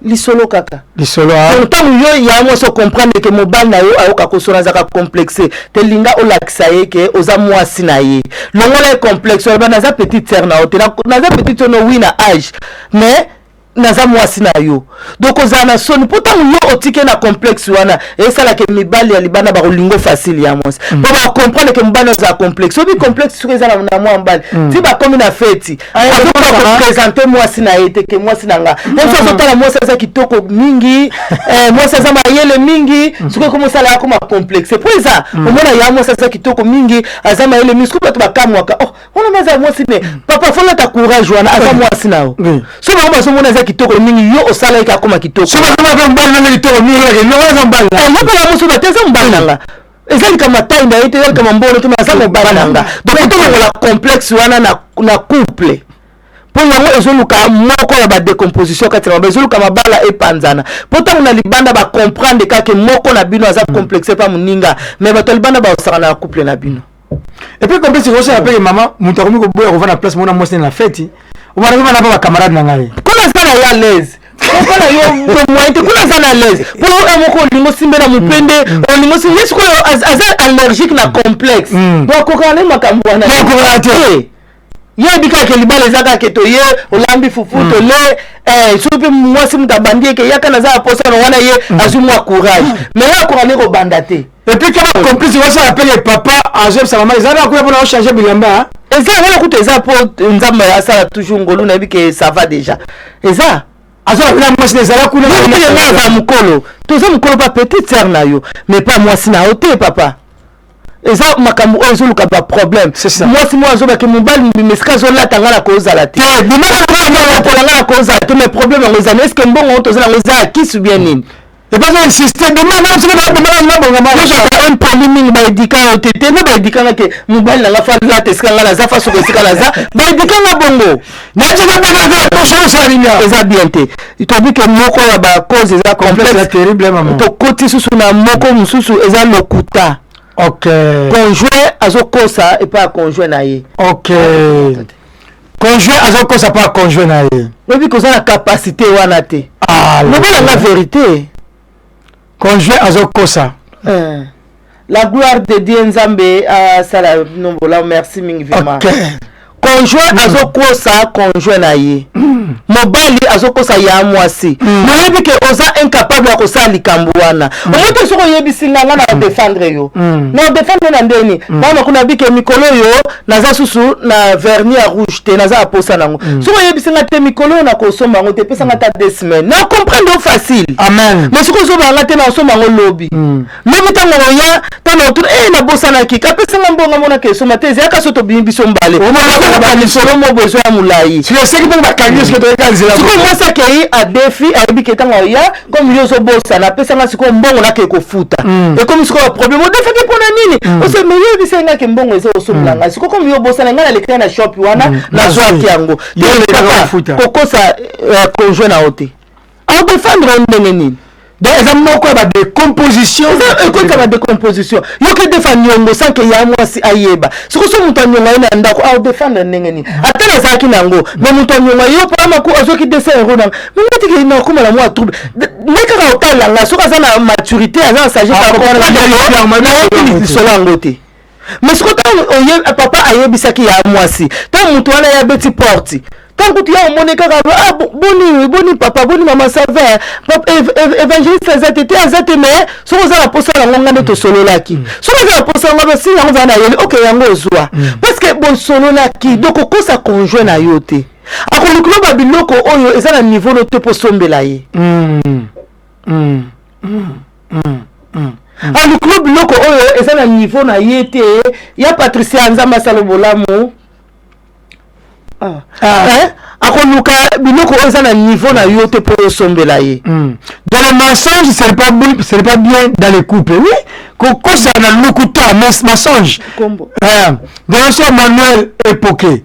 lisolo kaka lisolo tant yo ya moi so comprendre que mobile na yo ayoka kosona zaka complexe te linga olakisa ye ke oza mwasi na ye longola complexe ba na za petite sœur na ote na za petite no wina âge mais naza mwasi na yo donc ozana soni pourtant yo otike na complexe wana esala ke mibali ya libana ba kolingo facile ya mwasi pour ba comprendre que mbana za complexe obi complexe sur ezala na mwa mbali ti ba komi na feti azo présenter mwasi na ete ke mwasi na nga donc azotala mwasi za kitoko mingi mwasi za mayele mingi suko komo sala ko ma complexe pour ça omona ya mwasi za kitoko mingi aza mayele mingi suko to bakamwaka oh ona maza mwasi ne papa fola ta courage wana aza mwasi nao so ba so mona kitoko mingi yo osala ka koma kitoko so ba ba mbala na kitoko mingi no za mbala yo pala muso bateza mbala nga ezali kama tainda yote ezali kama mbono to maza mbala nga donc to la complexe wana na couple pour yango ezoluka moko ya ba décomposition kati na ezoluka mabala epanzana pourtant na libanda ba comprendre ka moko na bino aza complexe pa muninga mais ba to libanda ba osaka na couple na bino et puis comme si vous appelez maman mutu akomi ko boya ko vana place mona mwasi na fête on va na ba camarade na ngai kuna sana ya l'aise kuna yo moite kuna sana l'aise pour moko lingo simbela mupende lingo simbe siko aza allergique na complexe donc ko kana makambo na ye bika ke libale zaka ke to ye olambi fufuto le supi mwasi mutabandie ke yakana za posa wana ye azumwa courage mais ya ko ko bandate et puis quand complice vous appelle papa Angel Salama ils ont quoi pour changer bilamba eza wana kuto eza po nzamba asala toujours ngolu na bike ça va déjà eza azora bila mwasi nezala kuna na mukolo toza mukolo pa petite sœur na yo mais pas mwasi na ote papa eza makambo ozoluka ba problème mwasi mwa azoba ke mobali mimesika zola tangala ko ozala te bimaka ko ozala te mais problème ngo est-ce que mbongo toza ngo za kisu bien nini et pas un système de maman c'est un problème ba edika otete na ba edika na ke mobali na fa la teska na za fa so ko sika na za ba edika na bongo na tena bana ko so sa ringa eza bien te to bi ke moko ya ba cause eza complexe terrible maman to koti susu na moko mususu eza lokuta okay conjoint azokosa et pas conjoint na ye okay conjoint azokosa pas conjoint na ye obi ko na capacité wana te mais la vérité conjoint azokosa la gloire de Dieu nzambe sala nombola merci mingi vraiment conjoint azokosa conjoint na ye mobali azokosa ya mwasi moyebi ke oza incapable ya kosala likambo wana omoto soko oyebisinga nga na défendre yo na défendre na ndeni mama kuna bike mikolo yo naza susu na vernis à rouge te naza aposa nango soko oyebisinga te mikolo yo na kosomba ngo te pesanga ta 2 semaines na comprendre facile amen mais soko ozobanga te na osomba ngo lobi lobi tango oya tano tu na bosana ki kapesanga mbonga mona ke soma te zaka soto biso mbale solo mo besoin ya mulai tu sais que ba kangi ce que tu regardes là siko moi ça kei a défi a bi ketanga ya comme yo so bossa na pesa nga siko mbongo na ke ko futa et comme siko problème o défi ke pona nini o se meilleur bisenga ke mbongo ezo osomlanga siko comme yo bossa na nga le kena shop wana na zo akiango yo le futa kokosa conjoint na ote a défendre ndenge nini donc ils ont beaucoup de décomposition de décomposition yo que défendre nyongo sans que ya mwasi ayeba siko so mutu nyongo ina ndako a défendre ndenge nini atala zaki nango mais mutu nyongo yo pa mako azoki dessin ro na ngati ke na kuma la moi trouble neka ka otala nga soko za na maturité za sagesse par rapport à solo ngote mais siko ta oye papa ayebisaki ya mwasi ta mutu wana ya beti porte tant que tu as mon écart, boni papa, boni maman, ça va. Évangéliste, ça été azate, mais si vous avez posé la langue de ton solo là qui. Si vous avez posé la langue, si vous avez posé ok, yango zoa. Parce que bon solo là qui, donc on ça conjoint na yote. Ako le club abiloko oyo eza na niveau no te posombela ye. Le club loko oyo eza na niveau na yete, ya Patricia Nzamba Salobolamu. Akoluka biloko oza na niveau na yote pour sombela ye. Dans le mensonge, ce n'est pas bien dans les couples. Oui, quand ça na lokuta mensonge. Dans ce manuel époqué.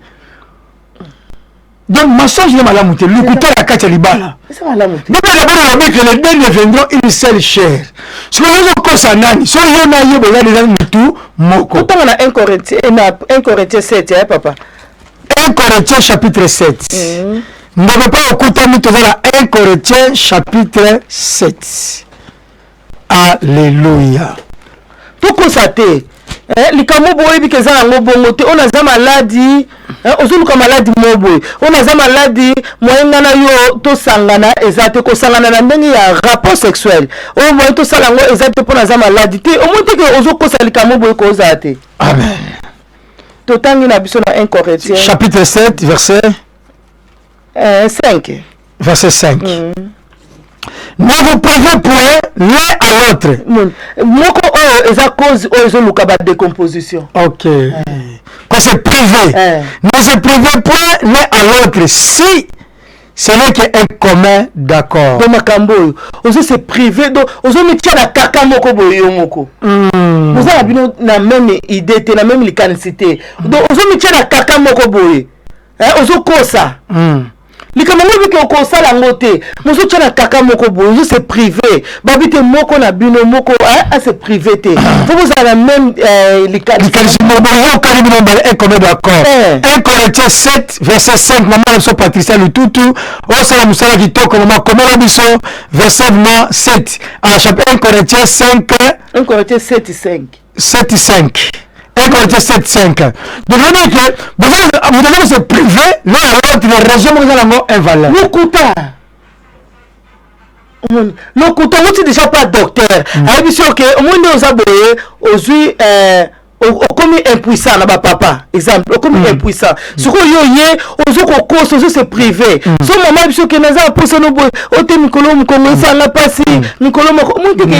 Donc mensonge n'est malamu te lokuta la katia libala. C'est malamu. Donc d'abord on dit que les deux deviendront une seule chair. Ce que nous avons ça nani, so yo na yebo ya des amis tout moko. Autant on a 1 Corinthiens 7 hein papa. 1 Corinthiens chapitre 7. Nous n'avons pas écouté nous toujours à 1 Corinthiens chapitre 7. Alléluia. Tout constater. Likamo boye bi keza ngo bongo te on a za maladi ozuluka maladi moboye on a za maladi moyenga na yo to sangana ezate ko sangana na ndenge ya rapport sexuel o moyo to sala ngo ezate pona za maladi te o monte ke ozokosa likamo boye ko zate amen. Totangi na biso na 1 Corinthiens chapitre 7 verset 5 verset 5. Ne vous privez point l'un à l'autre. Moko eza cause ozo luka ba décomposition. OK. Quand c'est privé. Ne se privez point l'un à l'autre si ce n'est qu'un commun d'accord. Donc makambo ozo se privé donc ozo mitia na kaka moko boyo moko. Vous avez bino na même idée na même likanicité. Donc ozo mitia na kaka moko boyo. Ozo kosa. Likamango biki okosala ngote mozo tshana kaka moko boyo c'est privé babite moko na bino moko c'est privé te faut vous avez même likanicité boyo kalibino mbala un commun d'accord. 1 Corinthiens 7 verset 5 maman so Patricia Lututu o sala musala kitoko maman komela biso verset 7 à chapitre 1 Corinthiens 5 1 Corinthiens 7 5 1 Corinthiens 7, 5. Donc, vous devez se priver, l'un à l'autre, les régions, vous allez avoir un valeur. Le couteau, vous n'êtes déjà pas docteur. Alors, bien sûr que, au moins, nous avons aujourd'hui, comme impuissant là-bas papa exemple comme impuissant ce que yoye ozo ko koso ozo se privé so maman biso ke naza poso no boy o te mikolo mkongo ça la passer mikolo moko mo te ke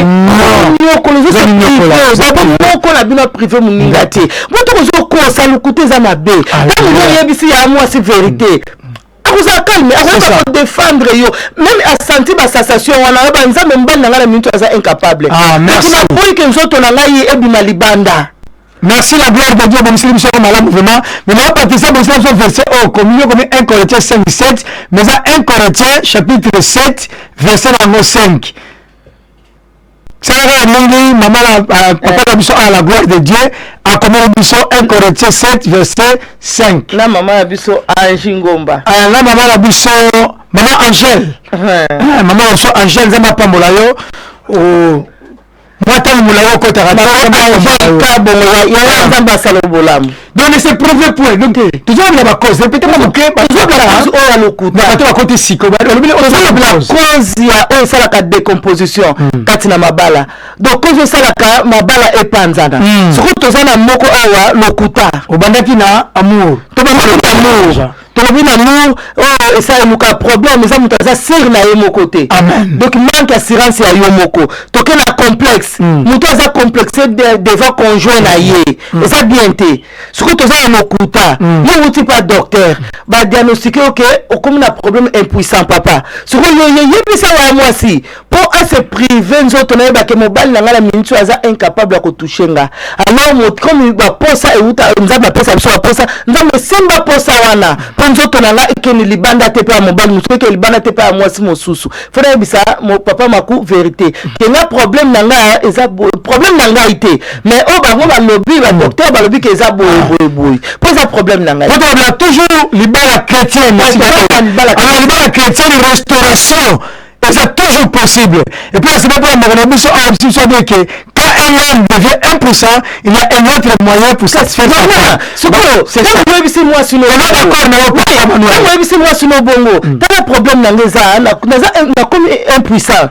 yo ko ozo se privé moko na bino privé muninga te moto ozo ko ça le côté za mabe donc yo yebisi ya moi c'est vérité vous a calme à défendre yo même à sentir ma sensation on a ba nzambe mbanda ngala mintu aza incapable merci na boy ke nzoto na ngai ebima libanda. Merci la gloire de Dieu, bon monsieur le malade mouvement. Mais là, parce que ça, bon, c'est verset comme 1 Corinthiens 5, 7, mais à 1 Corinthiens chapitre 7, verset 5. C'est la maman, papa à la gloire de Dieu, a commis 1 Corinthiens 7, verset 5. La maman a biso Angingomba. La maman a biso, maman Angèle. Maman a biso Angèle, Zama Pambolayo. moi tant moulayo ko ta ka bon ya nzamba sala bolamu donc c'est premier point donc toujours il y a ma cause peut-être pas que toujours la cause o ya lokuta to côté psycho la cause ya o sala ka décomposition kati na mabala donc cause sala ka mabala epanzana soko tozana moko awa lokuta obandaki na amour to bandaki na amour tolobi na nous oh ça eluka problème eza moto aza sere na ye moko te donc manque assurance ya yo moko toke na complexe moto aza complexe devant conjoint na ye eza bien te soki toza na lokuta yo wuti pa docteur badiagnostiqué oke okomi na problème impuissant papa soki yebisa wa mwasi po ase privé nzoto na ye bake mobali na ngai na miniti aza incapable ya kotouche nga alors comme baposa euta nzambe apesa biso baposa nzambe esemba posa wana nzoto na nga ekeni libanda te pe ya mobali mosusu eke libanda te pe ya mwasi mosusu fona yebisa papa maku vérité kenga problème na nga eza problème na ngai te mais oyo bango balobi badocteur balobi ke eza boyeboye po eza problème na ngai a toujours libala chrétienne libala chrétienne restauration c'est toujours possible et puis c'est pas pour la biso que quand un homme devient 1%, il y a un autre moyen pour satisfaire ça. C'est ça. C'est moi sur le bongo. T'as un problème dans les arts, comme impuissant.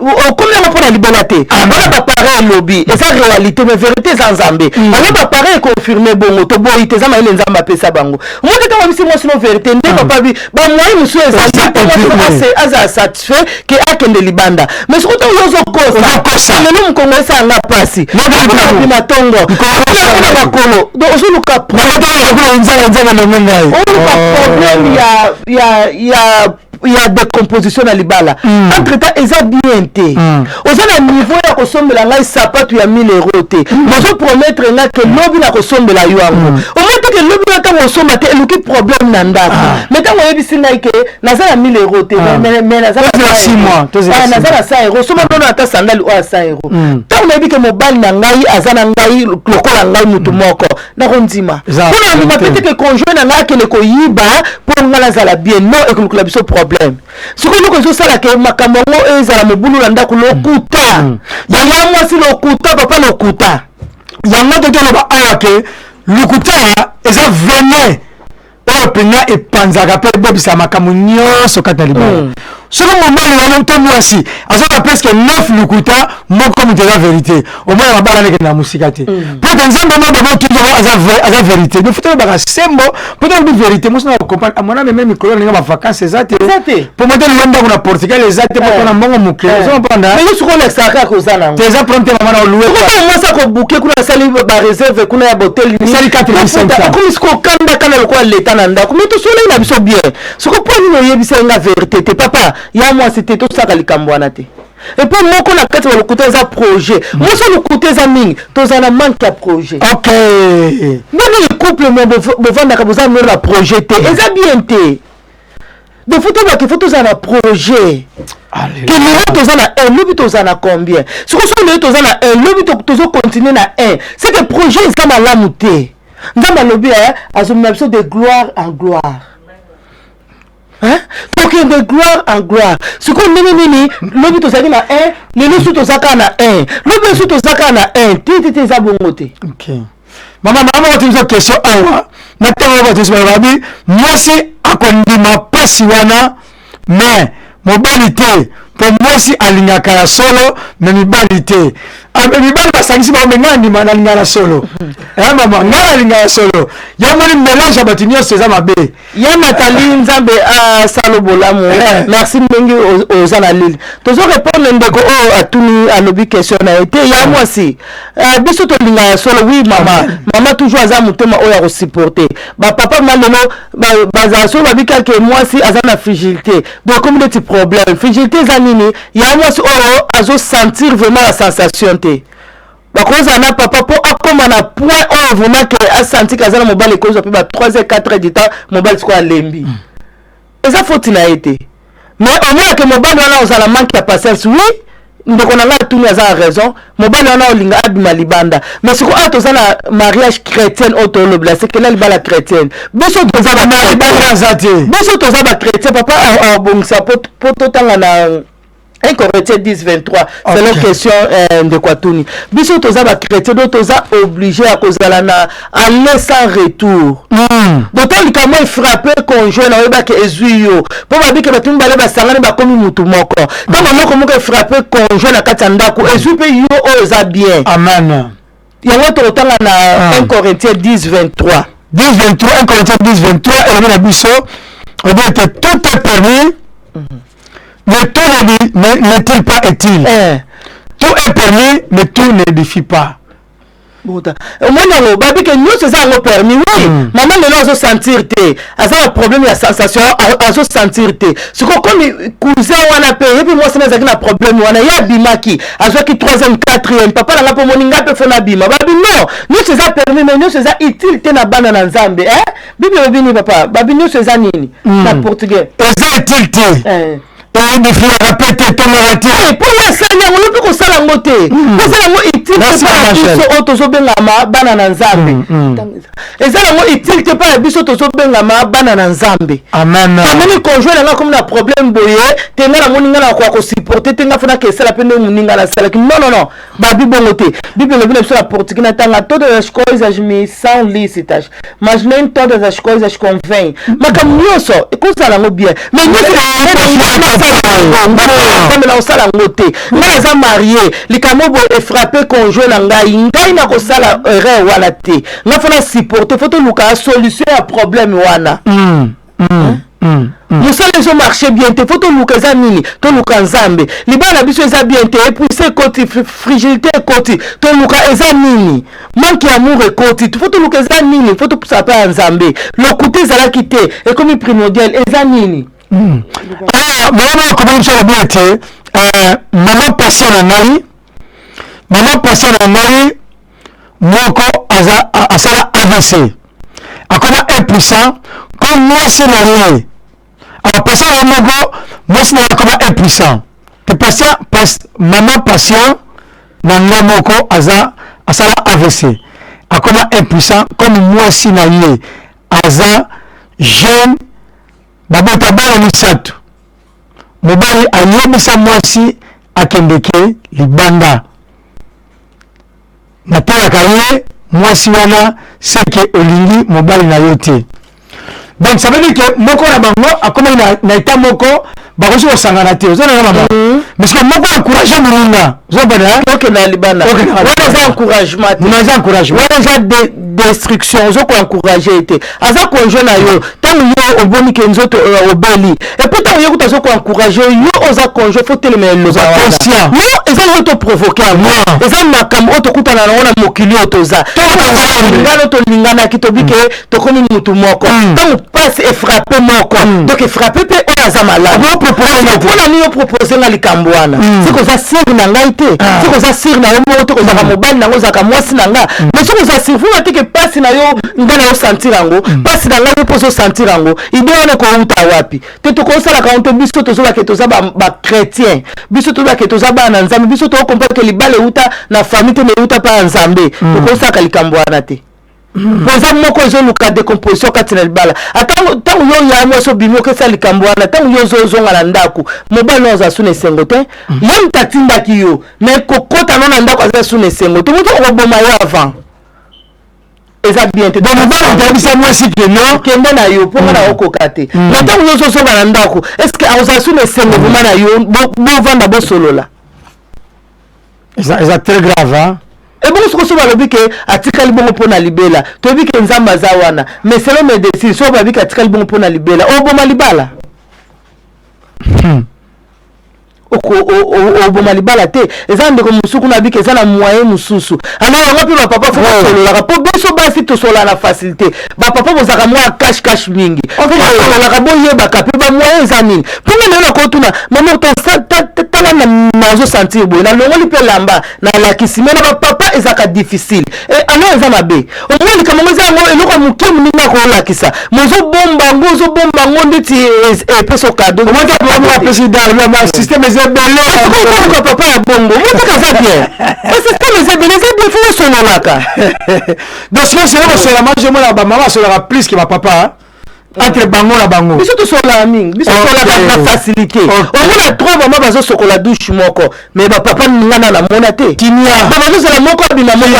Combien on prend la liberté? On va pareil lobby et ça réalité mais vérité sans zambé. On va pareil confirmer bongo to boy te zama ile nzamba pesa bango. Moi quand on dit moi sur vérité ne papa bi ba moi monsieur ça satisfait que akende libanda. Mais surtout yozo kosa. Mais nous kongo ça na pasi. Nous na tongo. Nous na bakolo. Donc je nous cap. Il y a des compositions à libala. Entre temps, ils ont bien été. Aux niveau, il y a consommé la laïs sapat, il y a 1000 euros. Moi, je promettre que l'objet a consommé la yuan. Au moins que l'objet a consommé, il y a un problème nanda. Mais quand on a dit que Nazar a 1000 euros, mais Nazar a 6 mois. Nazar a 100 euros. Souvent, on a 100 sandales ou à 100 euros. Quand on a dit que mon bal nangaï, azanangaï, le nangaï, mutumoko, narondima. On a peut-être que conjoint nangaï, que le koyiba, pour ngala bien, non, et que nous avons problème. Ce que nous faisons, c'est que Makamongo et Zalamobulu landa ku lokuta. Yanga mwasi lokuta, papa lokuta. Yanga toto loba awake, lokuta eza venin. Opena et panzaka pe bobisa makamu nyonso kata libala. Selon mon mari wana to mwasi, azoka presque 9 lokuta, moko comme de la vérité. Au moins la bala na musika te. Pour que nzamba mo ba toujours aza vérité. Mais faut ba sembo, pour dire vérité, moi je comprends. À mon âme même micro na ba vacances ezate. Pour moi le landa na Portugal ezate pour na mbongo muke. Zo panda. Mais yo le saka ko zana. Tes apprenti mama na louer. Moi ça ko bouquet kuna sali ba réserve kuna ya hotel ni. Sali 4500. Comme ce ko kanda kana le ko l'état nanda. Comme to solo na biso bien. Ce ko pas ni yebisa nga vérité te papa. Ya moi c'était tout ça kalikambwana te. Et puis moi qu'on a quatre le côté ça projet. Moi sur le côté ça ming, tous en a manque à projet. OK. Même les couples mais besoin ka besoin de la projeter. Et ça bien te. De photo ba que photos en a projet. Allez. Que nous tous en a un, nous tous en a combien? Ce que sont nous tous en a un, nous tous continuer na un. C'est que projet ça m'a la muté. Dans ma lobby a une de gloire en gloire. Hein? Donc de gloire en gloire. Ce qu'on nini le but aux na un, le nous sous aux na un. Le but sous aux na un. Titi za bongote. OK. Maman tu me question awa. Na tango ba tu babi, moi c'est akondima pasi wana mais mobilité pour moi si alingaka ya solo mais mobilité. Mibali basangisi ba mengandi manalinga na solo. Maman ngala linga ya solo. Ya moni mélange ba tinyo seza mabe. Ya Nathalie Nzambe a salo bolamu. Merci mingi aux analyses. Toujours répondre ndeko à tuni à lobi question na été ya moi si. Biso to linga ya solo oui maman. Maman toujours aza mutema o ya ko supporter. Ba papa maleno ba solo ba bika que moi si azana fragilité. Donc comme des petits problèmes. Fragilité zanini ya moi si o azo sentir vraiment la sensation te. Bakoza na papa po akoma na point on vraiment que a senti kazana mobile ko zo pe ba 3h 4h du temps mobile quoi lembi. Et ça faut na été. Mais au moins que mobile wana ozala manque ya patience oui. Ndoko na nga tuni aza raison mobile wana olinga abima libanda mais siko atozana mariage chrétien auto lobla c'est que là libala chrétienne boso tozana mariage zate boso tozana chrétien papa a bon ça pour totanga na 1 Corinthiens 10, 23. C'est la question de Kwatuni. Biso toza ba chrétien, donc toza obligé à cause na aller sans retour. D'autant que moi frappé conjoint na ba ke ezuyo. Po ba bi ke batumba bale ba sangana ba komi mutu moko. Donc moko moko frappé conjoint na katanda ko ezu pe yo oza bien. Amen. Yango to tanga na 1 Corinthiens 10, 23. 10, 23, 1 Corinthiens 10, 23, et la biso, on dit que tout est permis. Mais tout n'est-il pas utile? Tout est permis, mais tout n'édifie pas. Moi, non, babi que nous c'est ça le permis. Oui, maman ne nous sentir té. Asa un problème la sensation à se sentir té. Ce que comme cousin on a payé puis moi c'est un problème on a ya bimaki. Asa qui 3e 4e papa la pour moninga pe fona bima. Babi non, nous c'est ça permis mais nous c'est ça utile té na bana na nzambe. Bibi bini papa, babi nous c'est ça nini? Na portugais. Et ça utile té. Et il faut répéter ton narratif. Pour moi, ça n'y a pas de ça la moté. Parce que moi, il tire pas biso otozo bengama bana na nzambe. Et ça moi, il tire pas biso otozo bengama bana na nzambe. Amen. Ameni conjoint là comme un problème boyé, tenga la moninga na kwa ko supporter tenga fona que ça la peine moninga la sala. Non. Babi bongote. Bible le bien sur la portugais na tanga todas as coisas me são lícitas, mas nem todas as coisas convêm. Mas comme nous ça, écoute ça la bien. Mais nous comme la osala ngote nga za marié likamobo e frappé conjoint na ngai na ko sala erreur wala te nga fona supporter faut luka solution à problème wana nous sommes les marché bien te faut luka za nini to luka nzambe libala biso za bien te et puis c'est côté fragilité côté to luka eza nini manque amour et côté faut luka za nini faut to ça pas nzambe le côté zala kité et comme primordial eza nini. Maman comment ça bien été maman passé na ngai moko asala AVC akoma impuissant comme moi c'est la lié a passé na moko moi c'est akoma impuissant te patient maman patient na ngai moko asala AVC akoma impuissant comme moi c'est na lié aza jeune babota bana misatu mobali ayebisa mwasi akendeke libanda natalaka ye mwasi wana seke olingi mobali na yo te. Donc ça veut dire que moko na bango akomi na eta moko bakosi kosangana te ozana na bango parce que moko encourage moninga ozobana ok na libanda wana za encouragement na encouragement wana za destruction ozoko encourager te aza konjo na yo tango yo oboni ke nzoto obeli et puis tango yo kutazo ko encourager yo oza konjo faut tellement le conscient yo eza yo to provoquer moi eza makambo oto kutana na ona mokili otoza ngalo to lingana kitobike to komi mutu moko tango passe et frapper moko donc frapper pe oza malade on proposer na likambo wana siko za sir na ngai te siko za sir na yo moto ko za mobali na ngo za ka mwasi na nga mais siko za sir faut que passe na yo ngana yo sentir ngo passe na nga yo poso sentir ngo idée wana ko uta wapi te to ko sala ka onto biso to zola ke to za ba chrétien biso to ba ke to za ba na nzambe biso to comprendre que libale uta na famille te me uta pa nzambe to ko sala ka likambo wana te. Poza moko zo luka décomposition katina libala atango yo ya mwaso bimo ke sali kambwana tango yo zo ngala ndaku mobali oza sune sengo te yam tatinda ki yo mais kokota nona ndaku aza sune sengo te moto oboma yo avant eza bien te donc mobali ndabisa mwasi ke non kende na yo ponga na okoka te mais tango yo zo ngala ndaku est-ce que oza sune sengo boma na yo bo vanda bo solola eza très grave hein. Et bon, ce que je veux dire, atikali bongo pona libela. Tu veux que nzamba zawana. Mais selon mes décisions, so ba bika atikali bongo pona libela. Oboma libala. Oboma libala te. Eza ndeko musuku na bika eza na moyen mususu. Ana wango pe papa faut solola. Ka po beso ba si to sola na facilité. Ba papa bozaka mwa cash mingi. En fait, solola ka boye ba ka pe ba moyen za nini. Ponga na ko tuna. Maman ta tala na zo sentir boye. Na longo li pe lamba na la kisime na papa ezaka difficile. Et ana eza mabe. O moni kama ngoza ngo eloko mukemu ninga ko la kisa. Mozo bomba ngo nditi peso cadeau. Comment tu peux avoir président le système pourquoi papa ya bongo moto kaza bien parce que les ébélés bien faut sonolaka donc si c'est là moi je moi la maman sera plus que ma papa entre bango na bango biso tosola mingi biso tosola na facilité omona trop mama bazosokola douche moko mais bapapa ningana na mona te kimia bazozala moko abima moko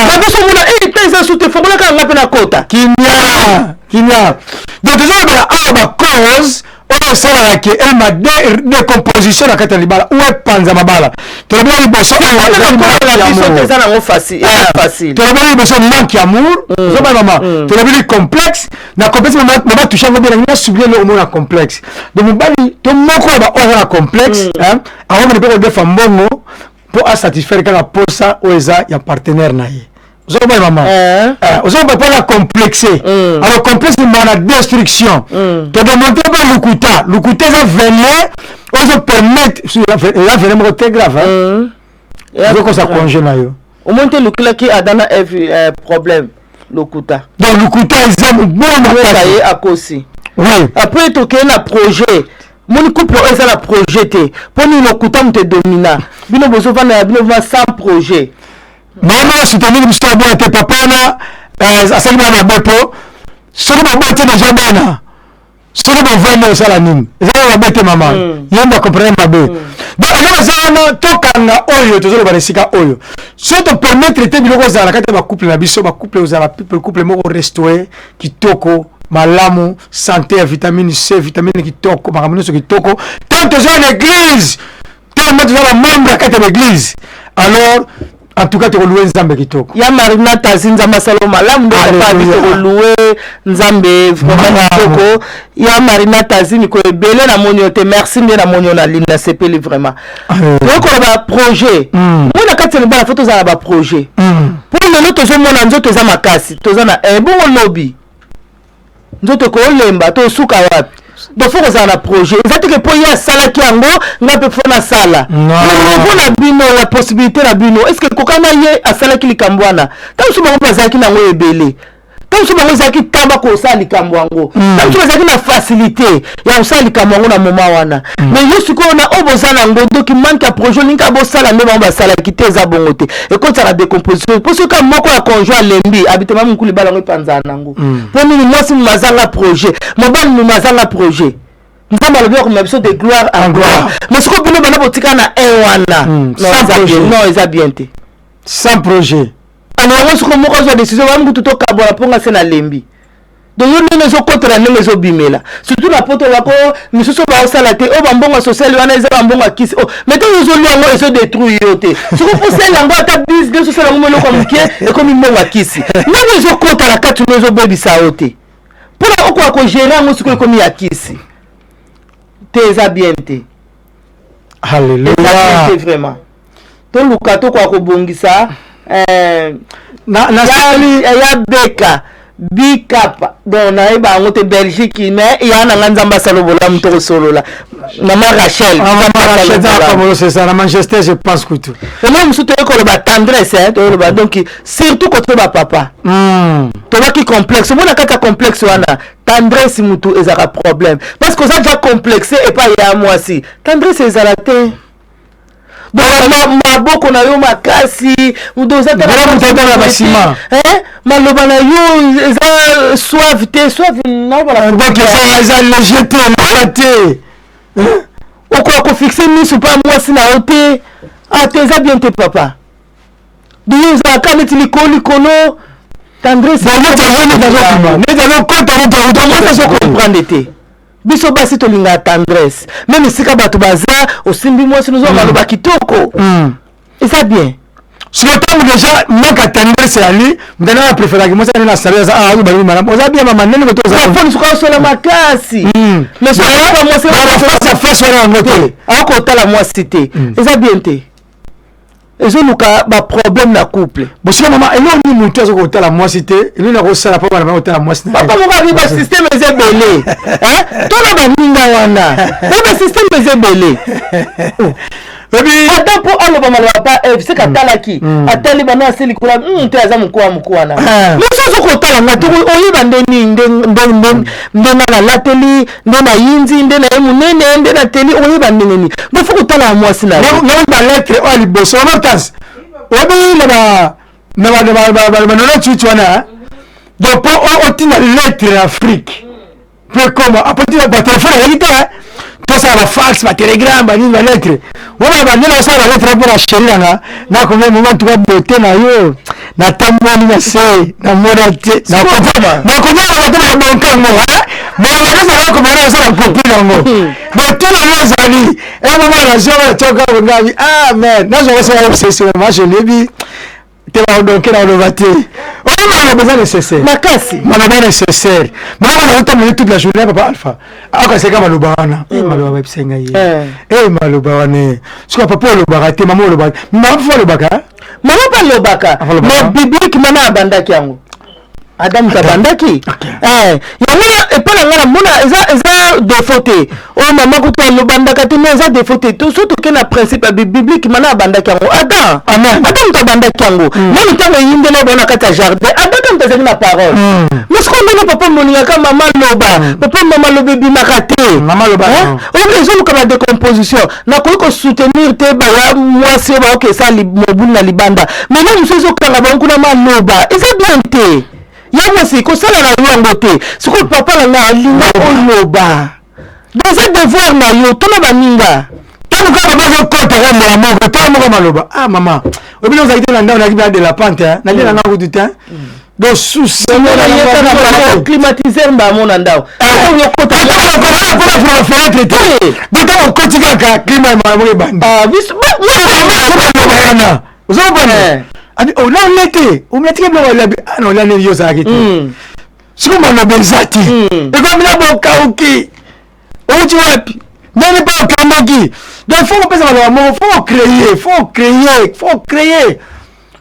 babiso mona te eza sute fokolaka nga mpe na kota kimia donc tozolobela awa bacause oyo esalaka ke elma décomposition na kati ya libala ou epanza mabala tolobela liboso eza nango facile tolobela liboso manque amour ozobala mama tolobeli complexe na complexe mama touche yango bien nga sublie le omona complexe donc mobali to moko ya baoyo na complexe akomene mpe kodefa mbongo mpo asatisfaire kaka posa oyo eza ya partenaire na ye ozobala mama ozobala mpona complexe alors complexe mana destruction todemonte mpe lukuta eza vene ozopermettre eza vene moko te grave ozokosa congé na yo omoni te lukulaki adana problème lokuta donc lukuta eza mobonaka ye akosi après tokeye na projet moni couple eza na projet te mpo nini lokuta moto edomina bino bozovanda ya bino va sans projet mama soutenir biso abona te papa wana asali bana na bepo soki baboya te deja bana soki bovanda osala nini ezaka mabe te mama ye mba comprendre mabe donc eza baza wana tokanga oyo tozoloba na esika oyo so topermettre te biloko ozala na kati ya bacouple na biso bacouple ozala couple moko restauré kitoko malamu santé ya vitamine C vitamine kitoko makambo nyonso kitoko tant toza na église tellement toza na membre ya kati ya l'église alors en tout cas tokoluwe nzambe kitoko ya marina tazi nzambe asalo malamu ndo papa biso tokoluwe nzambe vraiment kitoko ya marina tazi miko ebele na moni te merci nde na moni na ligne na sepeli vraiment tokoloba projet mona kati ya libala fo tozala ba projet pour lelo tozomona nzoto eza makasi toza na bongo lobi nzoto kolemba tosuka wapi donc faut kozala na projet eza teke mpo ye asalaki yango nga mpe fo nasala niveau na bino ya possibilité na bino est ce que kokana ye asalaki likambo wana ntango so bango bazalaki nango ebele ntango so bango ezalaki tamba kosala likambo yango ntango so bazalaki na facilité ya kosala likambo yango na moma wana mais yo sikoyo na oyo boza nango doki manque ya projet olingi bosala nde bango basalaki te eza bongo te ekotala décomposition mpo soki moko ya conjoint alembi abitema mokulu libala yango epanzala nango mpo nini mwasi mazanga projet mobali mazanga projet nzambe alobi akomema biso de gloire en gloire mais sikoyo bino bana botika na wana non eza bien te sans projet ana yango sikoyo moko azwa décision wami kutu tokabola mponga se na lembi donc yo ndenge ezokotela ndenge ezobimela surtout na poto bako misusu baosala te oyo bambongo sociale wana eza bambongo akisi mais ntango ozoli yango ezodétruire yo te siko posala yango ata business osala yango moloko ya mokie ekomi mbongo akisi ndenge ezokotala kati no ezobebisa yo te mpona okoka kogere yango sikoyo ekomi ya kisi te eza bien te Alléluia vraiment toluka tokoka kobongisa ya beka bikapa donc nayeba yango te Belgique mais ya nanga nzambe asala bolamu tokosolola mama Rachel c'est ça la majesté je pense que tout ema mosusu toyekoloba tendresse toyoloba donc surtout koto bapapa tobaki complexe omona kati ya complexe wana tendresse mutu ezalaka problème parce que oza déjà complexe epai ya mwasi tendresse ezala te maboko na yo makasi maloba na yo eza soif te soif eza léger te okoka kofixe miso mpa mwasi na yo te te eza bien te papa donc ezalaka neti likolo tendresse comprendre te biso basi tolinga tendresse même esika bato baza osimbi mwasi nozo maloba kitoko eza bien siko ntango déjà manque ya tendresse yali mutana na préféraki mwasi ani na sali aza ayo balobi malamu oza bien mama nene koto ozaponi siko osola makasi mais soka mwasi face à face wana yango te akotala mwasi te eza bien te ezoluka baproblème na couple bosika mama eloni mutu azokotala mwasi te eloni akosala mpo bana bakotala mwasi papa moko abi basystème eza ebele tona baninga wana basystème eza ebele ata mpo aloba maloba pa seka atalaki atali bana ase likolo te aza moku wana mosu azokotala nga te oyeba nde nini nde nga nalateli nde nayinzi nde naye monene nde nateli oyeba ndenge nini bofo kotala ya mwasi na lettre oyo liboso omotas obi na banona chuchu wana donc mpo otina lettre ya afrique peu comme après tu vas téléphone la réalité tout ça va fax va télégramme va ligne va lettre voilà va nena ça la lettre pour la chérie na comme moment tu vas beauté na yo na tamani na se na morate na comment va mon cœur moi mais on va comment ça la copine ngo mais tout le monde zali et moment la joie toka ngabi amen na je vais obsession moi je l'ai dit te va donc là on va te on a besoin nécessaire makasi on a besoin nécessaire mais on a temps toute la journée papa alpha aka c'est comme lobana maloba bisenga ye maloba wane siko papa lobaka te maman lobaka maman faut lobaka maman pas lobaka mais biblique mana abandaki yango Adam kabandaki yango epona ngana mona eza défaute o mama kuto lobandaka te mais eza défaute tout surtout que na principe biblique mana abandaki yango Adam kabandaki yango nani tango yindele bona kata jardin Adam tazaki na parole mais ce qu'on dit papa moningaka mama loba papa mama loba bimaka te mama loba on ezolu kama décomposition na ko soutenir te ba moi c'est ba que ça mobulu na libanda mais na musozo kanga ba kuna maloba eza bien te yango si ko sala na yango te siko papa la na linga oloba dans un devoir na yo tona baninga tano ka ba yo kota ka mama ko tamo maloba maman obino za ite na ndao na kiba de la pante na lia na ngudu te do souci na climatiser mba mona ndao yo kota ko fenêtre te do ka ko tika ka climat ma mo bandi biso mo zo bana ani o la lete o metike blo la no la ne yo sa ki siko mana benzati e ko mina bo kauki o ti wapi nani pa kamaki donc faut penser à l'amour faut créer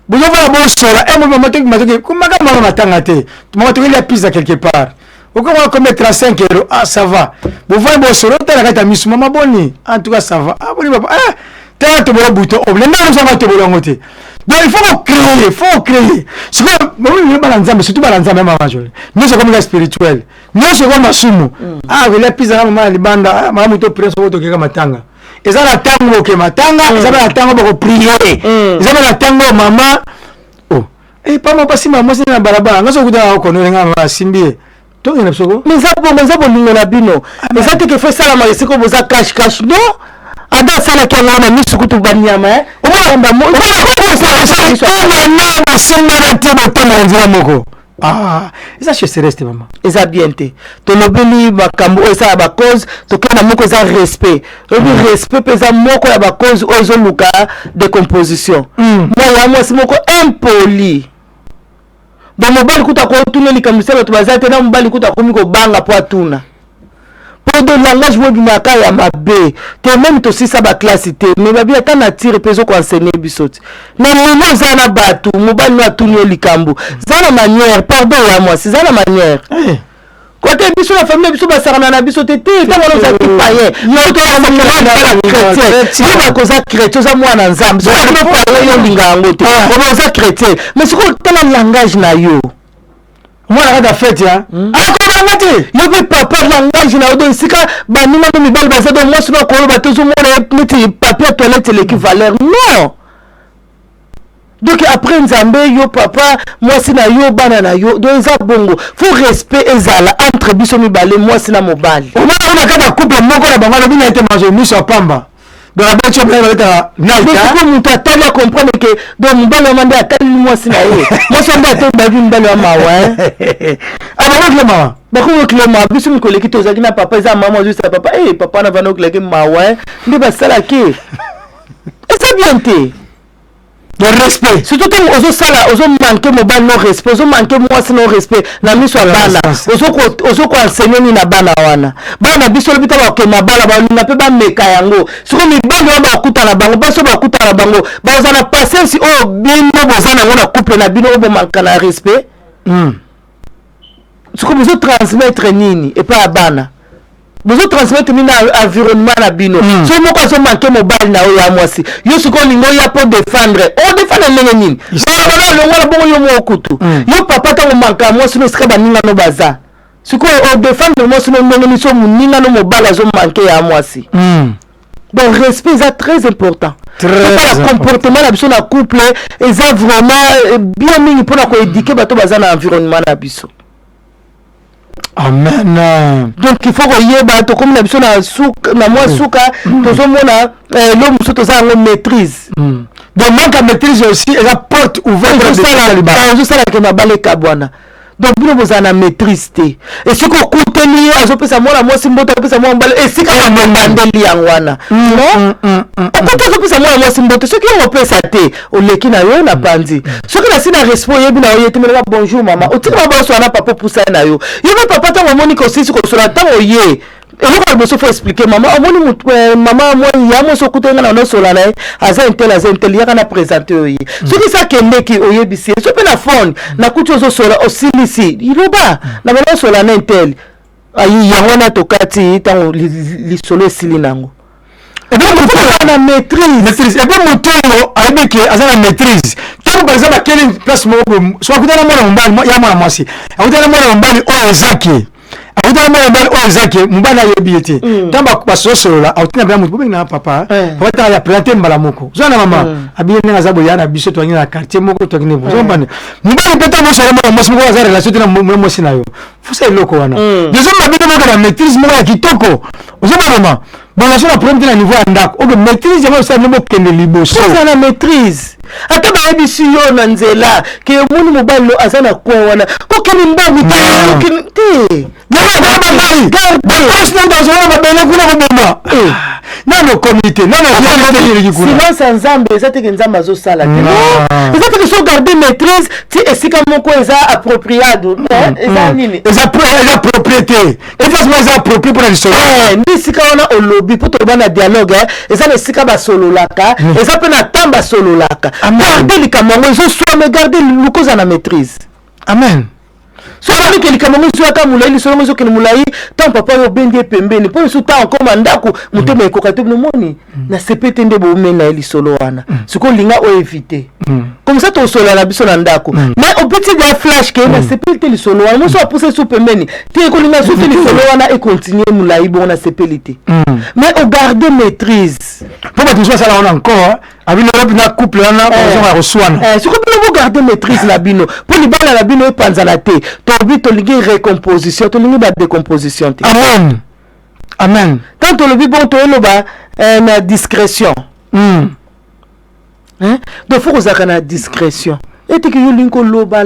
vous avez bon sola et moi matiki comme ma matanga te moi tu la pizza quelque part au comment comme 35 €, ça va vous voyez bon sola tu la kata misu mama boni en tout cas ça va boni papa t'as te bon bouton on l'enda nous va te bon ngote donc il faut créer c'est comme moi je balanza surtout balanza même avant nous c'est comme la spirituel nous c'est comme masumu la pizza mama libanda mama to prince to keka matanga eza la tango ke matanga eza la tango pour prier eza la tango mama pas moi passer maman c'est na barabara ngaso kuda ko no nga simbi to ngena soko mais ça bon lingo na bino mais ça te que fait ça la mari c'est comme ça cache non ada sala kala na misu kutu banyama omba mo na senga te botona nzira moko eza chez reste maman eza bien te to lobeli bakambo eza ba cause to kana moko eza respect respect pesa moko ya ba cause ozo luka décomposition moi c'est moko impoli ba mobali kuta ko tuneli kamisela to bazate na mobali kuta ko miko banga po atuna pour de langage webinaka ya mabe te même to si ça ba classe te mais ba bien tana tire peso ko enseigner bisoti na mono zana batu mobali no atuni likambo zana manière pardon ya moi c'est zana manière côté biso la famille biso ba sarana na biso te tango no za paye yo to na chrétien ni ba koza chrétien za mwana nzambe so na parler yo linga ngote on za chrétien mais c'est quoi tana langage na yo moi la da fête ya yo bi papa langage na odo sika ba nima no mi balba za do moi sino ko ba to zo mo na papier toilette l'équivalent non donc après nzambe yo papa moi sina yo bana na yo do eza bongo faut respect ezala entre biso mi balé moi sina mobali on a kada couple moko na bango bina été manger miso pamba donc la bête chobla beta naita ko muta tala comprendre que donc mobali mande atali moi sina ye moi so mba to ba bi mbali wa mawa alors le mawa ba ko le mawa biso mi koleki to zaki na papa eza maman juste papa papa na vano koleki mawa ndi ba sala ke c'est bien te le respect surtout ozo manquer mobile non respect ozo manquer moi non respect na miso bana ozo ko enseigner ni na bana bana biso lobita ba ke na bana ba na pe ba meka yango siko mi bana ba kuta na bango baso ba kuta na bango ba ozana patience bino bozana ngona couple na bino obo manquer na respect siko biso transmettre nini et pas bana vous transmettre mina environnement na bino so moko so manquer mobile na o ya mwasi yo siko lingo ya pour défendre ndenge nini le ngala bongo yo mo kutu yo papa ta manka mwasi no sika baninga no baza siko o défendre mwasi no ndenge ni so muninga no mobile zo manquer ya mwasi donc respect est très important le comportement na biso na couple est vraiment bien mingi pour na ko éduquer bato baza na environnement na biso Amen. Donc il faut que to comme na biso na souka na moi souka to mona l'homme surtout ça en maîtrise. Donc manque à maîtrise aussi et la porte ouverte de ça là je sais que na balé kabwana. Donc bino bozana maîtrise te. Et ce qu'on contenu azo pesa moi moi simboto pesa moi mbale et si ka ndeli yangwana. Non? Pourquoi azo pesa moi simboto ce qui on pesa te o leki na yo na bandi. Ce que na sina respo yebi na yo te mena bonjour maman. O ti ba ba so na papa poussa na yo. Yo papa ta maman ni ko si ko so na ta oye. Et vous faut expliquer maman maman moi il y a mon sokuto ngana no sola na aza intel il y a kana présenter ce qui ça kende ki oyebisi so pe na phone na kutu zo sola osilisi iloba na bana sola na intel ayi yango na tokati tango li solo sili nango et donc on a maîtrise et bien moto avec aza na maîtrise tant par exemple quelle place mo so akutana mwana mbali ya mwana mwasi akutana mwana mbali o ezaki akutana mwana mbali o ezaki mbana yebiyete tamba basosolola autina bya mutu bobina papa papa ta ya planter mbala moko zona mama abiye nga zabo yana biso to ngina quartier moko to ngine bo mbana mbana peta mo solo mo mo ko za relation tena mo sinayo fusa iloko wana dezo mabito mo ka maîtrise mo ya kitoko ozoma mama bon la sur la première niveau andako o maîtrise ya mo sa mo kende liboso ça la maîtrise ata ba ebisi yo na nzela ke munu mobali lo azana kwa wana ko keni mbabu te non comité silence nzambe eza teke nzambe azosala te eza teke so garder maîtrise ti esika moko eza appropriado eza nini eza propriété efasima eza approprié mpona lisolo ndi esika wana olobi mpo toloba na dialogue eza na esika basololaka eza mpe na ntan basololaka garde likambo yango ezoswame garde lukoza na maîtrise amen so on que likambo ezwaka mulai lisolo ngo ezokende mulai tant papa yo bendi pembeni mpo so ta encore ndako mutema ekoka te moni na sepete nde bomena lisolo wana siko linga o éviter comme ça to solo na biso na ndako mais au petit de flash que na sepete lisolo wana so pousser sous pembeni te ko linga so lisolo wana et continuer mulai bon na sepelité mais au garder maîtrise pour que tu sois ça là encore avec le na couple là on va reçoit siko vous garder maîtrise la bino pour libala la bino e panzala te to lingi recomposition to lingi ba décomposition te amen amen tant to le bi bon to eloba na discrétion donc faut que na discrétion et que yo linko loba